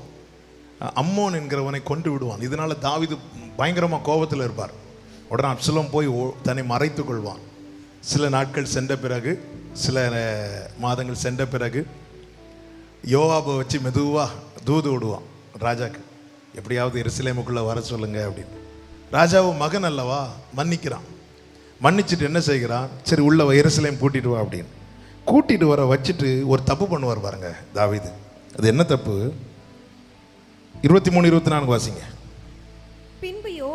அம்மோன் என்கிறவனை கொண்டு விடுவான். இதனால தாவீது பயங்கரமாக கோபத்தில் இருப்பார். உடனே அப்சலோம் போய் தன்னை மறைத்து கொள்வான். சில நாட்கள் சென்ற பிறகு, சில மாதங்கள் சென்ற பிறகு யோவாபை வச்சு மெதுவாக தூது விடுவான் ராஜாக்கு, எப்படியாவது எருசலேமுக்குள்ளே வர சொல்லுங்க அப்படின்னு. ராஜாவும் மகன் அல்லவா, மன்னிக்கிறான். மன்னிச்சுட்டு என்ன செய்கிறான், சரி உள்ள எருசலேம் கூட்டிட்டு வா அப்படின்னு. கூட்டிட்டு வர வச்சுட்டு ஒரு தப்பு பண்ணுவார் பாருங்க தாவீது. அது என்ன தப்பு? 23-24 வாசிங்க.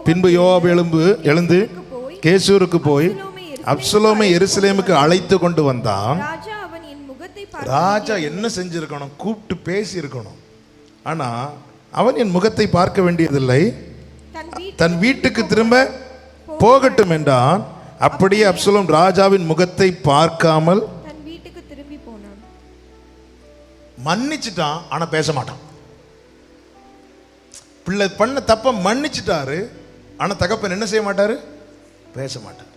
பின்பு யோவாப் எழுந்து கேசூருக்கு போய் அப்சலோமை எருசலேமுக்கு அழைத்து கொண்டு வந்தான். ராஜா என்ன செஞ்சிருக்கணும்? கூப்பிட்டு பேசி இருக்கணும். ஆனா அவன் என் முகத்தை பார்க்க வேண்டியதில்லை, தன் வீட்டுக்கு திரும்ப போகட்டும் என்றான். அப்படியே அப்சலோம் ராஜாவின் முகத்தை பார்க்காமல் தன் வீட்டுக்கு திரும்பி போனான். மன்னிச்சிட்டான், ஆனா பேச மாட்டான். பிள்ளை பண்ண தப்ப மன்னிச்சிட்டாரு, ஆனா தகப்பன் என்ன செய்ய மாட்டாரு? பேச மாட்டார்.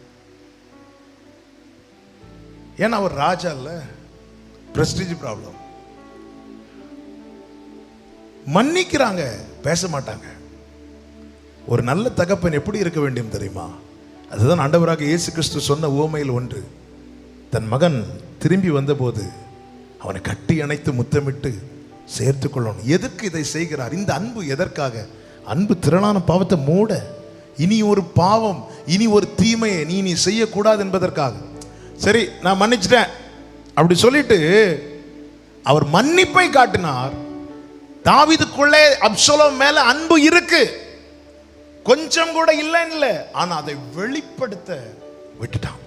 ஏன்னா அவர் ராஜா இல்ல, பிரஸ்டீஜ் ப்ராப்ளம். மன்னிக்கிறாங்க, பேச மாட்டாங்க. ஒரு நல்ல தகப்பன் எப்படி இருக்க வேண்டும் தெரியுமா? அதுதான் ஆண்டவராக இயேசு கிறிஸ்து சொன்ன உவமையில் ஒன்று. தன் மகன் திரும்பி வந்தபோது அவனை கட்டி அணைத்து முத்தமிட்டு சேர்த்து கொள்ளணும். எதற்கு இதை செய்கிறார்? இந்த அன்பு எதற்காக? அன்பு திரளான பாவத்தை மூட, இனி ஒரு பாவம், இனி ஒரு தீமையை நீ செய்யக்கூடாது என்பதற்காக. சரி, நான் மன்னிச்சிட்டேன் அப்படி சொல்லிட்டு அவர் மன்னிப்பை காட்டினார். தாவீதுக்குள்ளே அப்சலோம் மேல அன்பு இருக்கு, கொஞ்சம் கூட இல்லை, ஆனா அதை வெளிப்படுத்த விட்டுட்டான்.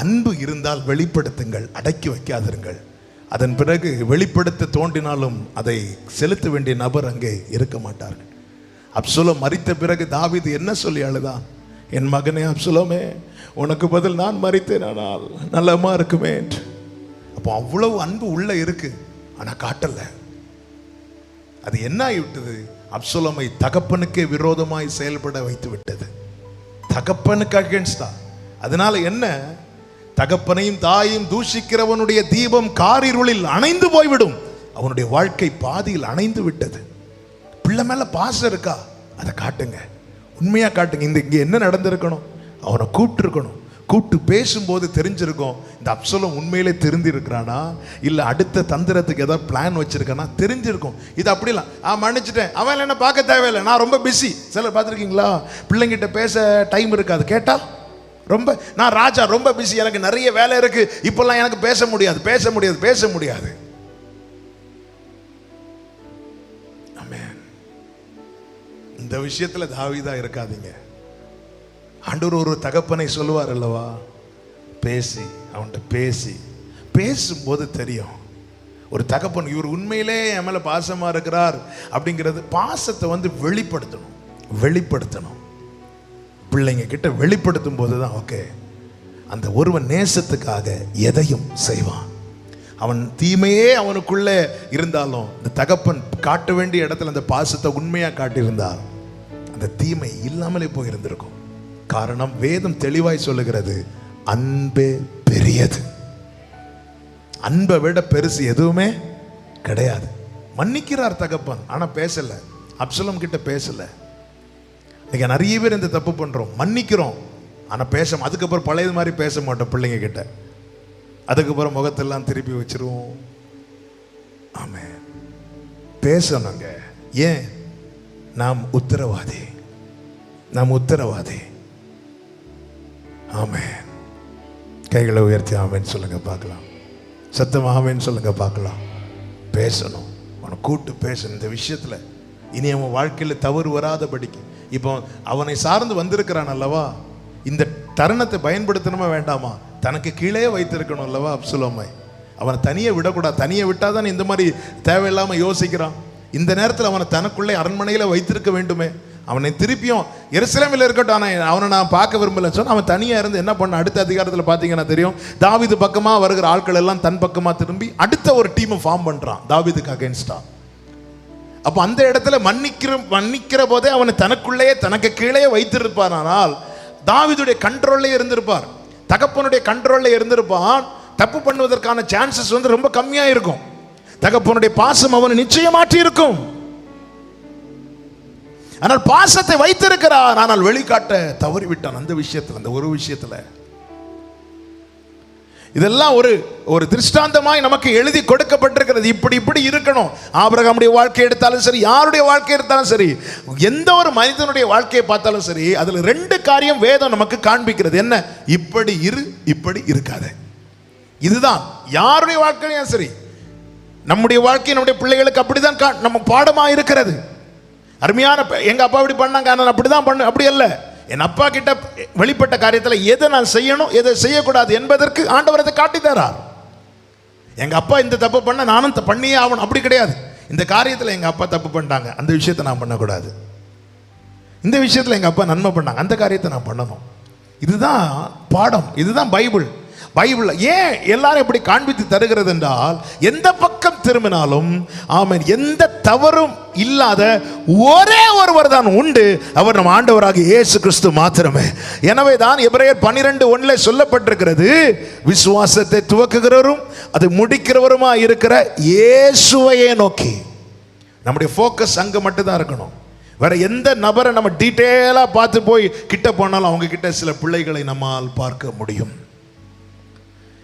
அன்பு இருந்தால் வெளிப்படுத்துங்கள், அடக்கி வைக்காதிருங்கள். அதன் பிறகு வெளிப்படுத்த தோன்றினாலும் அதை செலுத்த வேண்டிய நபர் அங்கே இருக்க மாட்டார்கள். அப்சலோம் மரித்த பிறகு தாவீது என்ன சொல்லி அழுதான்? என் மகனே அப்சலோமே, உனக்கு பதில் நான் மரித்தேன், ஆனால் நல்லமா இருக்குமே என்று. அப்போ அவ்வளவு அன்பு உள்ள இருக்கு, ஆனா காட்டல. அது என்ன ஆகிவிட்டது? அப்சலோமை தகப்பனுக்கே விரோதமாய் செயல்பட வைத்து விட்டது. தகப்பனுக்கு அகேன்ஸ்டா. அதனால என்ன? தகப்பனையும் தாயையும் தூஷிக்கிறவனுடைய தீபம் காரிருளில் அணைந்து போய்விடும். அவனுடைய வாழ்க்கை பாதியில் அணைந்து விட்டது. பிள்ளை மேல பாசம் இருக்கா? அதை காட்டுங்க, உண்மையா காட்டுங்க. இங்க என்ன நடந்திருக்கணும்? அவனை கூப்பிட்டு இருக்கணும். கூப்பிட்டு பேசும்போது தெரிஞ்சிருக்கும், இந்த அப்சலோம் உண்மையிலே தெரிந்து இருக்கிறானா, இல்ல அடுத்த தந்திரத்துக்கு ஏதாவது பிளான் வச்சிருக்கானா தெரிஞ்சிருக்கும். இது அப்படிலாம் மன்னிச்சிட்டேன், அவன் என்ன பார்க்க தேவையில்லை, நான் ரொம்ப பிஸி. சிலர் பார்த்துருக்கீங்களா? பிள்ளைங்கிட்ட பேச டைம் இருக்காது, கேட்டா ரொம்ப நான் ராஜா, ரொம்ப பிஸி, எனக்கு நிறைய வேலை இருக்கு, இப்பெல்லாம் எனக்கு பேச முடியாது. ஆமென். இந்த விஷயத்துல தாவீதா இருக்காதீங்க. ஆண்டவர் ஒரு தகப்பனை சொல்லுவார் அல்லவா, பேசி அவன்கிட்ட பேசும்போது தெரியும் ஒரு தகப்பன் இவர் உண்மையிலே என் மேல பாசமா இருக்கிறார் அப்படிங்கிறது. பாசத்தை வெளிப்படுத்தணும். பிள்ளைங்க கிட்ட வெளிப்படுத்தும் போதுதான் ஓகே, அந்த ஒருவன் நேசத்துக்காக எதையும் செய்வான். அவன் தீமையே அவனுக்குள்ள இருந்தாலும் இந்த தகப்பன் காட்ட வேண்டிய இடத்துல அந்த பாசத்தை உண்மையா காட்டியிருந்தால் அந்த தீமை இல்லாமலே போயிருந்திருக்கும். காரணம், வேதம் தெளிவாய் சொல்லுகிறது, அன்பே பெரியது. அன்பை விட பெருசு எதுவுமே கிடையாது. மன்னிக்கிறார் தகப்பன், ஆனா பேசல. அப்சலோம் கிட்ட பேசல. இன்னைக்கு நிறைய பேர் இந்த தப்பு பண்றோம். மன்னிக்கிறோம், ஆனா அதுக்கப்புறம் பழைய மாதிரி பேச மாட்டோம் பிள்ளைங்க கிட்ட. அதுக்கப்புறம் முகத்தெல்லாம் திருப்பி வச்சிருவோம். ஆமென். பேசணுங்க. ஏன்? நாம் உத்தரவாதி. ஆமென். கைகளை உயர்த்தி ஆமென் சொல்லுங்க பார்க்கலாம். சத்தம் ஆமென் சொல்லுங்க பார்க்கலாம். பேசணும், அவனை கூப்பிட்டு பேசணும். இந்த விஷயத்துல இனி அவன் வாழ்க்கையில தவறு வராதபடிக்கு. இப்போ அவனை சார்ந்து வந்திருக்கிறான் அல்லவா, இந்த தருணத்தை பயன்படுத்தணுமா வேண்டாமா? தனக்கு கீழே வைத்திருக்கணும் அல்லவா அப்சலோமை. அவனை தனியே விடக்கூடாது. தனியே விட்டாதான் இந்த மாதிரி தேவையில்லாம யோசிக்கிறான். இந்த நேரத்தில் அவனை தனக்குள்ளே அரண்மனையில வைத்திருக்க வேண்டுமே. அவனை திருப்பியும் எருசலேமில் இருக்கட்டும், அவனை நான் பார்க்க விரும்பலன்னு சொன்னா அவன் தனியா இருந்து என்ன பண்ண? அடுத்த அதிகாரத்தில் பார்த்தீங்கன்னா தெரியும், தாவீது பக்கமா வருகிற ஆட்கள் எல்லாம் தன் பக்கமா திரும்பி அடுத்த ஒரு டீமை ஃபார்ம் பண்றான் தாவீதுக்கு அகைன்ஸ்டா. அப்ப அந்த இடத்துல மன்னிக்கிற போதே அவனை தனக்குள்ளேயே தனக்கு கீழே வைத்திருப்பார். ஆனால் தாவீதுடைய கண்ட்ரோல்லே இருந்திருப்பார், தகப்பனுடைய கண்ட்ரோல்ல இருந்திருப்பான். தப்பு பண்ணுவதற்கான சான்சஸ் ரொம்ப கம்மியா இருக்கும். தகப்பனுடைய பாசம் அவனை நிச்சயம் மாற்றி இருக்கும். ஆனால் பாசத்தை வைத்திருக்கிறார், ஆனால் வெளிக்காட்ட தவறிவிட்டான். அந்த விஷயத்துல, அந்த ஒரு விஷயத்துல இதெல்லாம் ஒரு திருஷ்டாந்தமாய் நமக்கு எழுதி கொடுக்கப்பட்டிருக்கிறது. இப்படி இப்படி இருக்கணும். ஆபிரகாமுடைய வாழ்க்கை எடுத்தாலும் சரி, யாருடைய வாழ்க்கை எடுத்தாலும் சரி, எந்த ஒரு மனிதனுடைய வாழ்க்கையை பார்த்தாலும் சரி, அதுல 2 காரியம் வேதம் நமக்கு காண்பிக்கிறது. என்ன? இப்படி இரு, இப்படி இருக்காத. இதுதான் யாருடைய வாழ்க்கையும் சரி, நம்முடைய வாழ்க்கை நம்முடைய பிள்ளைகளுக்கு அப்படிதான் நம்ம பாடமா இருக்கிறது. அருமையான எங்க அப்பா இப்படி பண்ணாங்க, நான் அப்படிதான் பண்ண, அப்படி அல்ல. என் அப்பா கிட்ட வெளிப்பட்ட காரியத்தில் எதை நான் செய்யணும், எதை செய்யக்கூடாது என்பதற்கு ஆண்டவர் அதை காட்டி தரார். எங்க அப்பா இந்த தப்பு பண்ண நானும் பண்ணியே ஆகணும், அப்படி கிடையாது. இந்த காரியத்தில் எங்க அப்பா தப்பு பண்ணிட்டாங்க, அந்த விஷயத்தை நான் பண்ணக்கூடாது. இந்த விஷயத்தில் எங்க அப்பா நன்மை பண்ணாங்க, அந்த காரியத்தை நான் பண்ணணும். இதுதான் பாடம், இதுதான் பைபிள். பைபிள் ஏன் எல்லாரும் இப்படி காண்பித்து தருகிறது என்றால், எந்த பக்கம் திரும்பினாலும் ஆமென், எந்த தவறும் இல்லாத ஒரே ஒருவர் தான் உண்டு, அவர் நம் ஆண்டவராகிய இயேசு கிறிஸ்து மாத்திரமே. எனவே தான் எபிரேயர் 12:1 சொல்லப்பட்டிருக்கிறது, விசுவாசத்தை துவக்குகிறவரும் அதை முடிக்கிறவருமா இருக்கிற இயேசுவையே நோக்கி. நம்முடைய ஃபோக்கஸ் அங்க மட்டும் தான் இருக்கணும். வேற எந்த நபரை நம்ம டீட்டெயிலா பார்த்து போய் கிட்ட போனாலும் அவங்க கிட்ட சில பிள்ளைகளை நம்மால் பார்க்க முடியும்.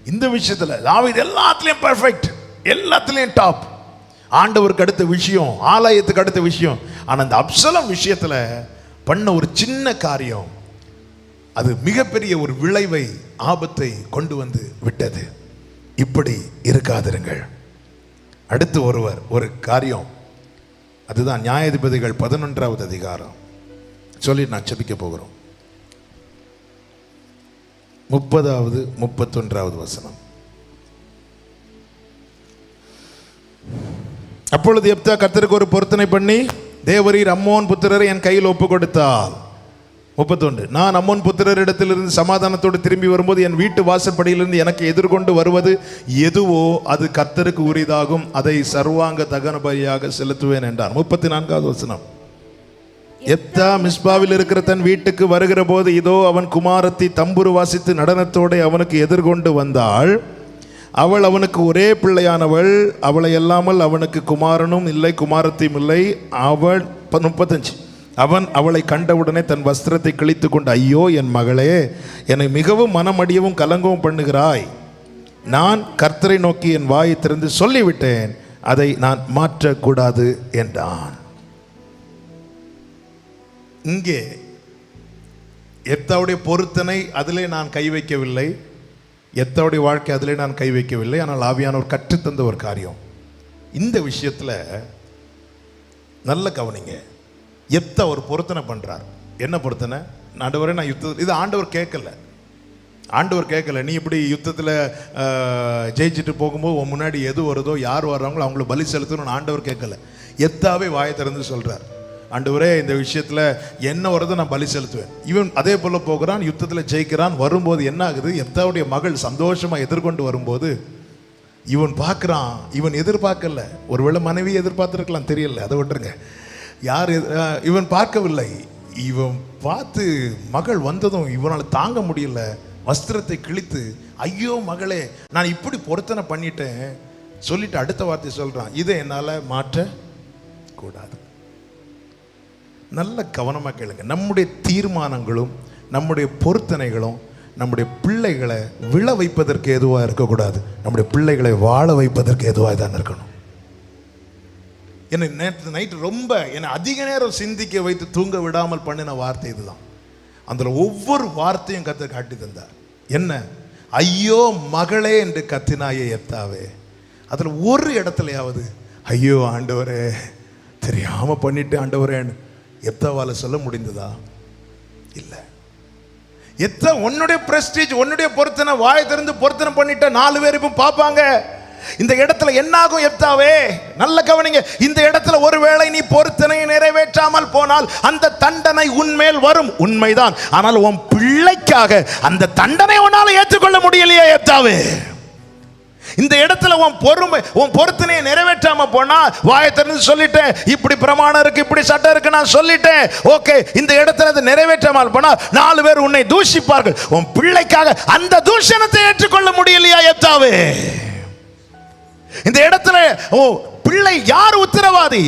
இந்த விஷயத்துல தாவீது எல்லாத்துலயும் பெர்ஃபெக்ட், எல்லாத்துலயும் டாப். ஆண்டவருக்கு அடுத்த விஷயம், ஆலயத்துக்கு அடுத்த விஷயம். ஆனா அந்த அப்சலோம் விஷயத்துல பண்ண ஒரு சின்ன காரியம், அது மிகப்பெரிய ஒரு விளைவை, ஆபத்தை கொண்டு வந்து விட்டது. இப்படி இருக்காதிருங்கள். அடுத்து ஒரு காரியம், அதுதான் நியாயாதிபதிகள் 11வது அதிகாரம் சொல்லி நான் ஜெபிக்க போகிறோம். 30வது 31வது வசனம். அப்பொழுது எப்தா கர்த்தருக்கு ஒரு பொருத்தனை பண்ணி, தேவரீர் அம்மோன் புத்திரரை என் கையில் ஒப்பு கொடுத்தால். 31, நான் அம்மோன் புத்திரரிடத்திலிருந்து சமாதானத்தோடு திரும்பி வரும்போது என் வீட்டு வாசற்படியிலிருந்து எனக்கு எதிர்கொண்டு வருவது எதுவோ அது கர்த்தருக்கு உரிதாகும், அதை சர்வாங்க தகன பலியாக செலுத்துவேன் என்றான். 34வது வசனம். எப்தா மிஸ்பாவில் இருக்கிற தன் வீட்டுக்கு வருகிற போது இதோ அவன் குமாரத்தி தம்புரு வாசித்து நடனத்தோடு அவனுக்கு எதிர்கொண்டு வந்தாள். அவள் அவனுக்கு ஒரே பிள்ளையானவள், அவளை அல்லாமல் அவனுக்கு குமாரனும் இல்லை குமாரத்தியும் இல்லை. அவள் 35, அவன் அவளை கண்டவுடனே தன் வஸ்திரத்தை கிழித்து கொண்டு, ஐயோ என் மகளே, என்னை மிகவும் மனமடியவும் கலங்கவும் பண்ணுகிறாய். நான் கர்த்தரை நோக்கி என் வாயை திறந்து சொல்லிவிட்டேன், அதை நான் மாற்றக்கூடாது என்றான். இங்கே எப்தாவுடைய பொருத்தனை அதிலே நான் கை வைக்கவில்லை, எப்தாவுடைய வாழ்க்கை அதிலே நான் கை வைக்கவில்லை. ஆனால் ஆவியானவர் கற்றுத்தந்த ஒரு காரியம் இந்த விஷயத்தில் நல்ல கவனிங்க. எப்தா ஒரு பொருத்தனை பண்றார். என்ன பொருத்தனை? ஆண்டவரே நான் யுத்தத்தில், இது ஆண்டவர் கேட்கல. நீ இப்படி யுத்தத்தில் ஜெயிச்சுட்டு போகும்போது உன் முன்னாடி எது வருதோ, யார் வர்றாங்களோ அவங்கள பலி செலுத்தணும்னு ஆண்டவர் கேட்கல. எப்தாவே வாயை திறந்து சொல்றார், ஆண்டவரே இந்த விஷயத்தில் என்ன வருதோ நான் பலி செலுத்துவேன். இவன் அதே போல போகிறான், யுத்தத்தில் ஜெயிக்கிறான். வரும்போது என்ன ஆகுது, எப்தாவுடைய மகள் சந்தோஷமாக எதிர்கொண்டு வரும்போது இவன் பார்க்குறான், இவன் எதிர்பார்க்கல. ஒருவேளை மனைவி எதிர்பார்த்துருக்கலாம், தெரியல, அதை விட்டுருங்க. யார் இவன் பார்க்கவில்லை. இவன் பார்த்து மகள் வந்ததும் இவனால் தாங்க முடியல, வஸ்திரத்தை கிழித்து, ஐயோ மகளே நான் இப்படி பொருத்தனை பண்ணிட்டேன் சொல்லிட்டு அடுத்த வார்த்தை சொல்கிறான், இதை என்னால் மாற்ற கூடாது. நல்ல கவனமாக கேளுங்க. நம்முடைய தீர்மானங்களும் நம்முடைய பொருத்தனைகளும் நம்முடைய பிள்ளைகளை விழ வைப்பதற்கு எதுவாக இருக்கக்கூடாது, நம்முடைய பிள்ளைகளை வாழ வைப்பதற்கு எதுவாக தான் இருக்கணும். என்னை நேற்று நைட்டு ரொம்ப என்னை அதிக நேரம் சிந்திக்க வைத்து தூங்க விடாமல் பண்ணின வார்த்தை இதுதான். அதில் ஒவ்வொரு வார்த்தையும் கர்த்தர் காட்டி தந்தார். என்ன? ஐயோ மகளே என்று கத்தினாயே எப்தாவே. அதில் ஒரு இடத்துலையாவது ஐயோ ஆண்டவரே தெரியாமல் பண்ணிட்டு ஆண்டவரேன்னு எப்தாவால சொல்ல முடிந்ததா? இல்லை. எத்த உன்னுடைய பிரஸ்டீஜ், உன்னுடைய பொருத்தனை, வாயை திறந்து பொருத்தனை பண்ணிட்ட 4 பேர் இப்போ பார்ப்பாங்க. இந்த இடத்துல என்ன ஆகும் எப்தாவே? நல்ல கவனிங்க. இந்த இடத்துல ஒருவேளை நீ பொருத்தனை நிறைவேற்றாமல் போனால் அந்த தண்டனை உன்மேல் வரும், உண்மைதான். ஆனால் உன் பிள்ளைக்காக அந்த தண்டனை உன்னால ஏற்றுக்கொள்ள முடியலையே எப்தாவே. இந்த இடத்துல உன் பொருத்தனையை நிறைவேற்றாம போனா வாயை திறந்து சொல்லிட்டேன், இப்படி பிரமாணம் இருக்கு, இப்படி சட்டம் இருக்கு, நான் சொல்லிட்டேன், ஓகே. இந்த இடத்துல அதை நிறைவேற்றாமல் போனா 4 பேர் உன்னை தூஷிப்பார்கள். உன் பிள்ளைக்காக அந்த தூஷணத்தை ஏற்றுக்கொள்ள முடியலையா எப்தாவே? இந்த இடத்துல பிள்ளை யார் உத்தரவாதி?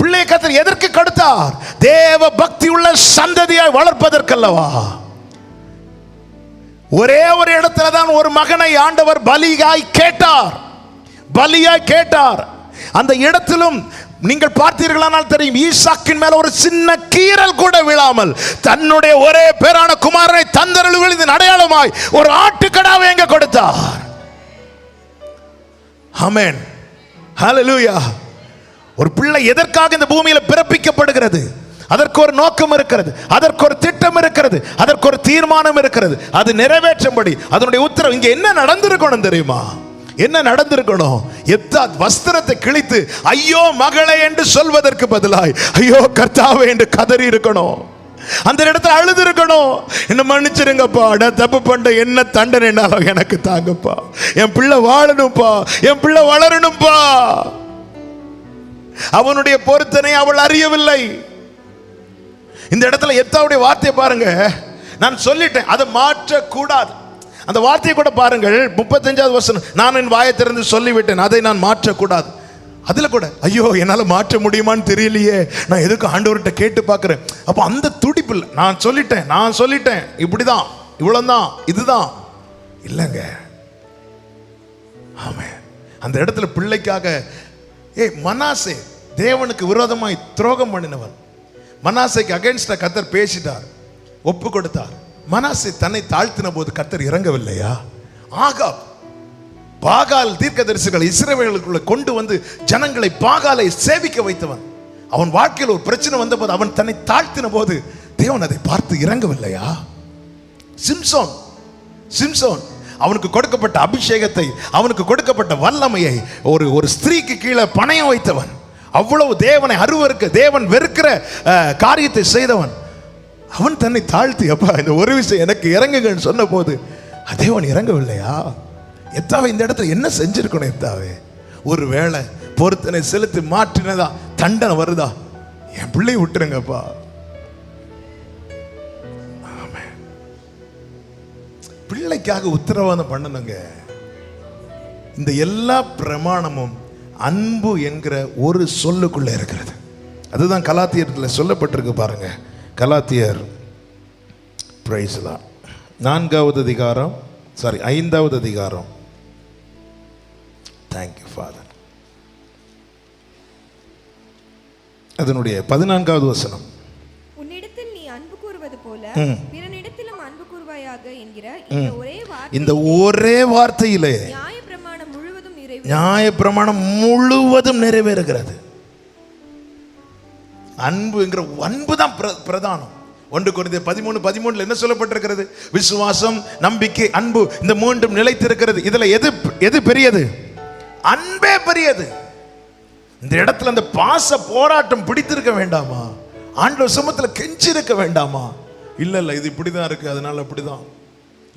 பிள்ளை கர்த்தர் எதற்கு கொடுத்தார்? தேவ பக்தி உள்ள சந்ததியாய் வளர்ப்பதற்கல்லவா. ஒரே ஒரு இடத்துல தான் ஒரு மகனை ஆண்டவர் பலியாய் கேட்டார். அந்த இடத்திலும் நீங்கள் பார்த்தீர்களானால் தெரியும், ஈசாக்கின் மேல ஒரு சின்ன கீறல் கூட விழாமல் தன்னுடைய ஒரே பேரான குமாரனை தந்தருளுவதின் அடையாளமாய் ஒரு ஆட்டுக்கடாவை எங்க கொடுத்தார். ஆமென், ஹல்லேலூயா. ஒரு பிள்ளை எதற்காக இந்த பூமியில பிறப்பிக்கப்படுகிறது? அதற்கு ஒரு நோக்கம் இருக்கிறது, அதற்கு ஒரு திட்டம் இருக்கிறது, அதற்கு ஒரு தீர்மானம் இருக்கிறது. அது நிறைவேற்றும்படி அதனுடைய உத்தரவு. இங்க என்ன நடந்திருக்கணும் தெரியுமா? என்ன நடந்திருக்கணும்? எப்தாத் வஸ்திரத்தை கிழித்து ஐயோ மகளே என்று சொல்வதற்கு பதிலாய் ஐயோ கர்த்தாவே என்று கதறி இருக்கணும். அந்த இடத்துல அழுது இருக்கணும். என்ன மன்னிச்சிருங்கப்பா, நான் தப்பு பண்ண, என்ன தண்டனைனாலும் எனக்கு தாங்கப்பா, என் பிள்ளை வாழணும்பா, என் பிள்ளை வளரணும்பா. அவனுடைய பொருத்தனை அவள் அறியவில்லை. இந்த இடத்துல எப்தாவுடைய வார்த்தையை பாருங்க. நான் சொல்லிட்டேன், அதை மாற்றக்கூடாது. அந்த வார்த்தையை கூட பாருங்கள், 35வது வசனம். நான் என் வாயை திறந்து சொல்லிவிட்டேன், அதை நான் மாற்றக்கூடாது. அதுல கூட ஐயோ என்னால மாற்ற முடியுமான்னு தெரியலையே, நான் எதுக்கு ஆண்டவர்கிட்ட கேட்டு பார்க்கிறேன். அப்போ அந்த துடிப்பில் நான் சொல்லிட்டேன் இப்படிதான், இவ்வளவுதான், இதுதான் இல்லைங்க. ஆமே, அந்த இடத்துல பிள்ளைக்காக மனாசே தேவனுக்கு விரோதமாய் துரோகம் பண்ணினவன். மனாசேக்கு அகைன்ஸ்டா கர்த்தர் பேசிட்டார், ஒப்பு கொடுத்தார். மனாசே தன்னை தாழ்த்தின போது கர்த்தர் இறங்கவில்லையா? ஆகாப் பாகால் தீர்க்கதரிசிகள் இஸ்ரவேலுக்குள்ள கொண்டு வந்து ஜனங்களை பாகாலை சேவிக்க வைத்தவன். அவன் வாழ்க்கையில் ஒரு பிரச்சனை வந்த போது அவன் தன்னை தாழ்த்தின போது தேவன் அதை பார்த்து இறங்கவில்லையா? சிம்சோன் அவனுக்கு கொடுக்கப்பட்ட அபிஷேகத்தை, அவனுக்கு கொடுக்கப்பட்ட வல்லமையை ஒரு ஸ்திரீக்கு கீழே பணயம் வைத்தவன். அவ்வளவு தேவனை அருவருக்க, தேவன் வெறுக்கிற காரியத்தை செய்தவன். அவன் தன்னை தாழ்த்தி அப்பா இந்த ஒரு விஷயம் எனக்கு இறங்குங்கன்னு சொன்ன போது தேவன் இறங்கவில்லையா? எத்தாவே இந்த இடத்துல என்ன செஞ்சிருக்கணும்? எத்தாவே ஒரு வேளை பொருத்தனை செலுத்தி மாற்றினதா தண்டனை வருதா? என் பிள்ளை விட்டுருங்கப்பா. பிள்ளைக்காக உத்தரவாதம் பண்ணணுங்க. இந்த எல்லா பிரமாணமும் அன்பு என்கிற ஒரு சொல்லுக்குள்ள இருக்கிறது. அதுதான் கலாத்தியர்ல சொல்லப்பட்டிருக்கு பாருங்க. கலாத்தியர் 5வது அதிகாரம், 5வது அதிகாரம். Thank you father. அதனுடைய 14வது வசனம். உன்னிடத்தில் நீ அன்பு கூறுவது போல பிறனிடத்திலும் அன்பு கூர்வாயாக என்கிற இந்த ஒரே வார்த்தையிலே நியாயப்பிரமாணம் முழுவதும் நிறைவேறுகிறது. அன்பு தான் பிரதானம். 1 கொரிந்தியர் 13:13 என்ன சொல்லப்பட்டிருக்கிறது? விசுவாசம், நம்பிக்கை, அன்பு, இந்த மூன்றும் நிலைத்திருக்கிறது. இதுல எது பெரியது? அன்பே பெரியது. இந்த இடத்துல அந்த பாச போராட்டம் பிடித்திருக்க வேண்டாமா? ஆண்டவர் சமூகத்தில் கெஞ்சிருக்க வேண்டாமா? இல்ல இது இப்படிதான் இருக்கு, அதனால அப்படிதான்,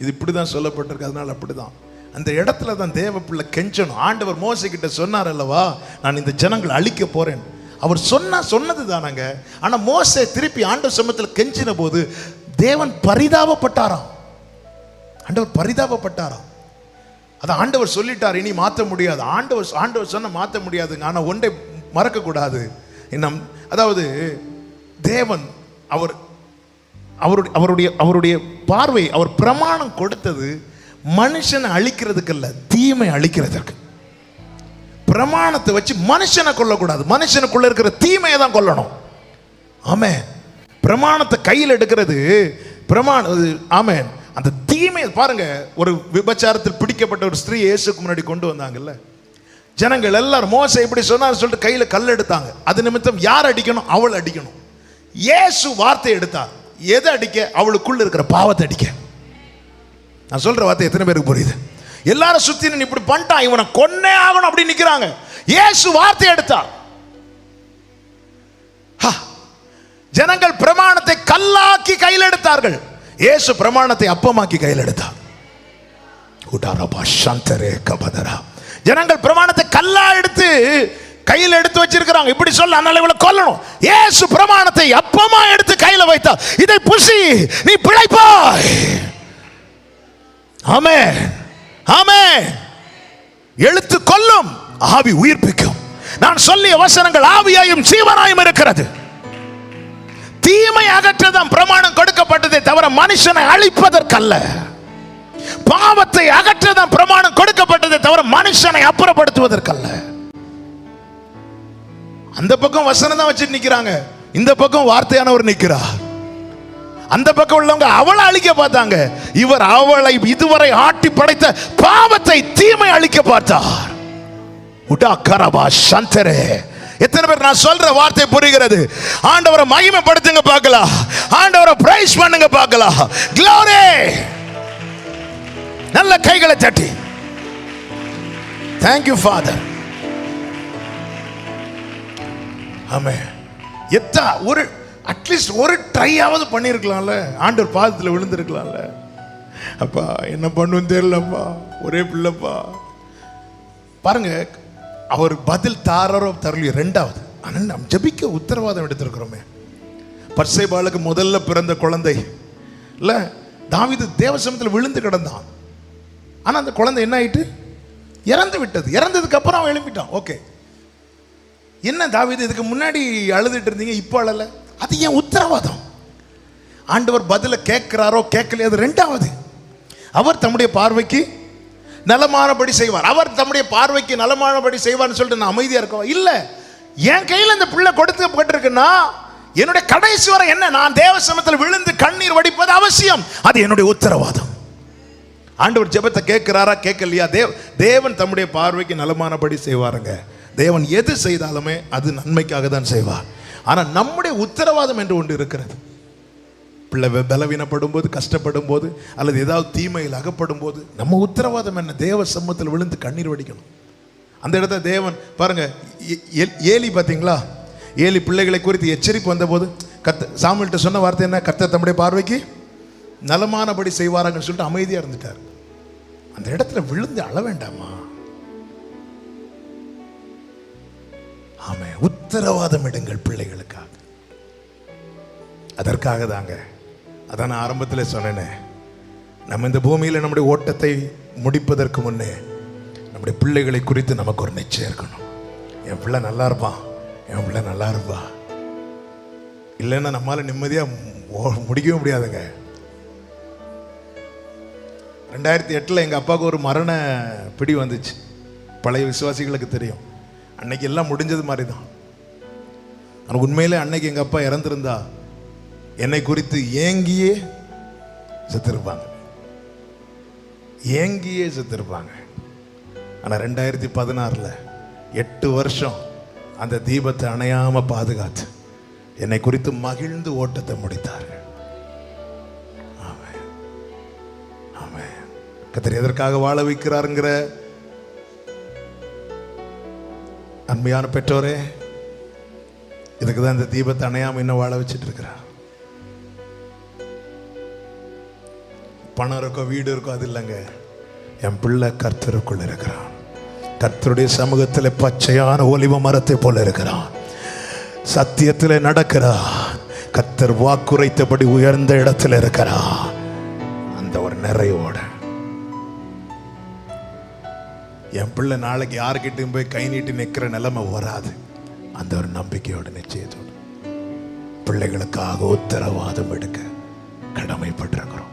இது இப்படிதான் சொல்லப்பட்டிருக்கு, அதனால அப்படிதான். அந்த இடத்துல தான் தேவ பிள்ளை கெஞ்சணும். ஆண்டவர் மோசே கிட்ட சொன்னார் அல்லவா, நான் இந்த ஜனங்களை அழிக்க போறேன். அவர் சொன்னது தானாங்க. ஆனா மோசே திருப்பி ஆண்டவர் சமூகத்தில் கெஞ்சின போது தேவன் பரிதாபப்பட்டாராம். ஆண்டவர் பரிதாபப்பட்டாராம். அதை ஆண்டவர் சொல்லிட்டார், இனி மாற்ற முடியாது. ஆண்டவர் சொன்ன மாற்ற முடியாதுங்க. ஆனா ஒன்றை மறக்க கூடாது. அதாவது தேவன் அவருடைய பார்வை, அவர் பிரமாணம் கொடுத்தது மனுஷனை அழிக்கிறதுக்கு அல்ல, தீமை அழிக்கிறதுக்கு. பிரமாணத்தை வச்சு மனுஷனை கொல்லக்கூடாது, மனுஷனுக்குள்ள இருக்கிற தீமையை தான் கொல்லணும். ஆமே, பிரமாணத்தை கையில் எடுக்கிறது ஆமே. அந்த தீமை பாருங்க, ஒரு விபச்சாரத்தில் பிடிக்கப்பட்ட ஒரு ஸ்திரீ இயேசுக்கு முன்னாடி கொண்டு வந்தாங்கல்ல, ஜனங்கள் எல்லாரும் மோசே இப்படி சொன்னார் சொல்லிட்டு கையில கல் எடுத்தாங்க. அது நிமித்தம் யார் அடிக்கணும்? அவள் அடிக்கணும். இயேசு வார்த்தை எடுத்தார். எதை அடிக்க? அவளுக்குள்ள இருக்கிற பாவத்தை அடிக்க. நான் சொல்ற வார்த்தை எத்தனை பேருக்கு புரியுது? எல்லாரும் சுத்தி இப்படி பண்ணிட்டான், இவனை கொன்னே ஆகணும் அப்படி நிக்கிறாங்க. இயேசு வார்த்தை எடுத்தார். ஜனங்கள் பிரமாணத்தை கல்லாக்கி கையில் எடுத்தார்கள். இயேசு பிரமாணத்தை அப்பமாக்கி கையில் எடுத்தார். ஜனங்கள் பிரமாணத்தை கல்லா எடுத்து கையில் எடுத்து வச்சிருக்கிறாங்க. இப்படி சொல்ல அதனால இவளை கொல்லணும். இயேசு பிரமாணத்தை அப்பமா எடுத்து கையில வைத்தார். இதை புசி, நீ பிழைப்பாய். ஆமென், ஆமென். எழுத்து கொல்லும், ஆவி உயிர்ப்பிக்கும். நான் சொல்லிய வசனங்கள் ஆவியாயும் ஜீவனாயும் இருக்கிறது. தீமை அகற்றதான் பிரமாணம் கொடுக்கப்பட்டதே தவிர மனுஷனை அழிப்பதற்கல்ல. பாவத்தை அகற்றதான் பிரமாணம் கொடுக்கப்பட்டதை தவிர மனுஷனை அப்புறப்படுத்துவதற்கல்ல. அந்த பக்கம் வசனம் தான் வச்சுட்டு நிக்கிறாங்க, இந்த பக்கம் வார்த்தையானவர் நிக்கிறார். அந்த பக்கம் உள்ளவங்க அவளை அழிக்க பார்த்தாங்க, இவர் அவளை இதுவரை ஆட்டி படைத்த பாவத்தை தீமை அழிக்க பார்த்தார். எத்தனை பேர் நான் சொல்ற வார்த்தை புரிகிறது? ஆண்டவரை மகிமைப்படுத்துங்க பார்க்கலாம், ஆண்டவரை பிரைஸ் பண்ணுங்க பார்க்கலாம். Glory! நல்ல கைகளை தட்டி Thank you Father. ஆமென். ஒரு அட்லீஸ்ட் ஒரு ட்ரையாவது பண்ணியிருக்கலாம்ல, ஆண்டவர் பாதத்தில் விழுந்திருக்கலாம்ல. அப்பா என்ன பண்ணுன்னு தெரியலப்பா, ஒரே பிள்ளைப்பா. பாருங்க, அவர் பதில் தாரோ தரலையோ, ரெண்டாவது ஆனால் நாம் ஜபிக்க உத்தரவாதம் எடுத்திருக்கிறோமே. பர்சேபாளுக்கு முதல்ல பிறந்த குழந்தை இல்லை, தாவீது தேவசமத்தில் விழுந்து கிடந்தான். ஆனால் அந்த குழந்தை என்ன ஆயிட்டு? இறந்து விட்டது. இறந்ததுக்கு அப்புறம் அவன் எழுப்பிட்டான். ஓகே, என்ன தாவீது இதுக்கு முன்னாடி அழுதுட்டு இருந்தீங்க, இப்போ அழல? அது ஏன் உத்தரவாதம்? ஆண்டவர் பதில கேட்கிறாரோ கேட்கலையோ அது ரெண்டாவது. அவர் தம்முடைய பார்வைக்கு நலமானபடி செய்வார். அவர் தம்முடைய பார்வைக்கு நலமானபடி செய்வார்னு சொல்லிட்டு நான் அமைதியா இருக்கோம் இல்ல. என் கையில் இந்த பிள்ளை கொடுக்கப்பட்டிருக்குன்னா என்னுடைய கடைசி வரை என்ன, நான் தேவசமத்தில் விழுந்து கண்ணீர் வடிப்பது அவசியம். அது என்னுடைய உத்தரவாதம். ஆண்டவர் ஜெபத்தை கேட்கிறாரா கேட்கலையா? தேவன் தம்முடைய பார்வைக்கு நலமானபடி செய்வாருங்க. தேவன் எது செய்தாலுமே அது நன்மைக்காக தான் செய்வார். ஆனால் நம்முடைய உத்தரவாதம் என்று ஒன்று இருக்கிறது. பிள்ளை பலவீனப்படும் போது, கஷ்டப்படும் போது, அல்லது ஏதாவது தீமையில் அகப்படும் போது நம்ம உத்தரவாதம் என்ன? தேவ சமூகத்தில் விழுந்து கண்ணீர் வடிக்கணும். அந்த இடத்துல தேவன் பாருங்க, ஏலி பார்த்தீங்களா? ஏலி பிள்ளைகளை குறித்து எச்சரிப்பு வந்த போது சாமுவேல்கிட்ட சொன்ன வார்த்தை என்ன? கர்த்தர் தம்முடைய பார்வைக்கு நலமானபடி செய்வாராங்கன்னு சொல்லிட்டு அமைதியாக இருந்துட்டார். அந்த இடத்துல விழுந்து அழ வேண்டாமா? ஆமே, உத்தரவாதம் எடுங்கள் பிள்ளைகளுக்காக. அதற்காக தாங்க, அதான் நான் ஆரம்பத்தில் சொன்னேனே, நம்ம இந்த பூமியில் நம்முடைய ஓட்டத்தை முடிப்பதற்கு முன்னே நம்முடைய பிள்ளைகளை குறித்து நமக்கு ஒரு நிச்சயம் இருக்கணும். என் பிள்ளை நல்லா இருப்பான், என் பிள்ளை நல்லா இருப்பா. இல்லைன்னா நம்மளால நிம்மதியாக முடிக்கவே முடியாதுங்க. 2008 எங்கள் அப்பாவுக்கு ஒரு மரண பிடி வந்துச்சு. பழைய விசுவாசிகளுக்கு தெரியும். அன்னைக்கு எல்லாம் முடிஞ்சது மாதிரி தான். ஆனால் உண்மையிலே அன்னைக்கு எங்கள் அப்பா இறந்திருந்தா என்னை குறித்து ஏங்கியே செத்துருப்பாங்க, ஏங்கியே செத்துருப்பாங்க. ஆனால் 2016 8 வருஷம் அந்த தீபத்தை அணையாம பாதுகாத்து என்னை குறித்து மகிழ்ந்து ஓட்டத்தை முடித்தார்கள். ஆமென், ஆமென். கர்த்தர் எதற்காக வாழ வைக்கிறாருங்கிற அன்மையான பெற்றோரே, இதுக்கு தான் இந்த தீபத்தை அணையாம இன்னும் வாழ வச்சுட்டு இருக்கிறார். பணம் இருக்கோ வீடு இருக்கோ அது இல்லைங்க. என் பிள்ளை கர்த்தருக்குள்ள இருக்கிறான். கர்த்தருடைய சமூகத்தில் பச்சையான ஒலிவ மரத்தை போல இருக்கிறான். சத்தியத்தில் நடக்கிறான். கர்த்தர் வாக்குரைத்தபடி உயர்ந்த இடத்துல இருக்கிறான். அந்த ஒரு நிறைவோட என் பிள்ளை நாளைக்கு யாருக்கிட்டையும் போய் கை நீட்டி நிற்கிற நிலைமை வராது. அந்த ஒரு நம்பிக்கையோட நிச்சயத்தோடு பிள்ளைகளுக்காக உத்தரவாதம் எடுக்க கடமைப்பட்டிருக்கிறோம்.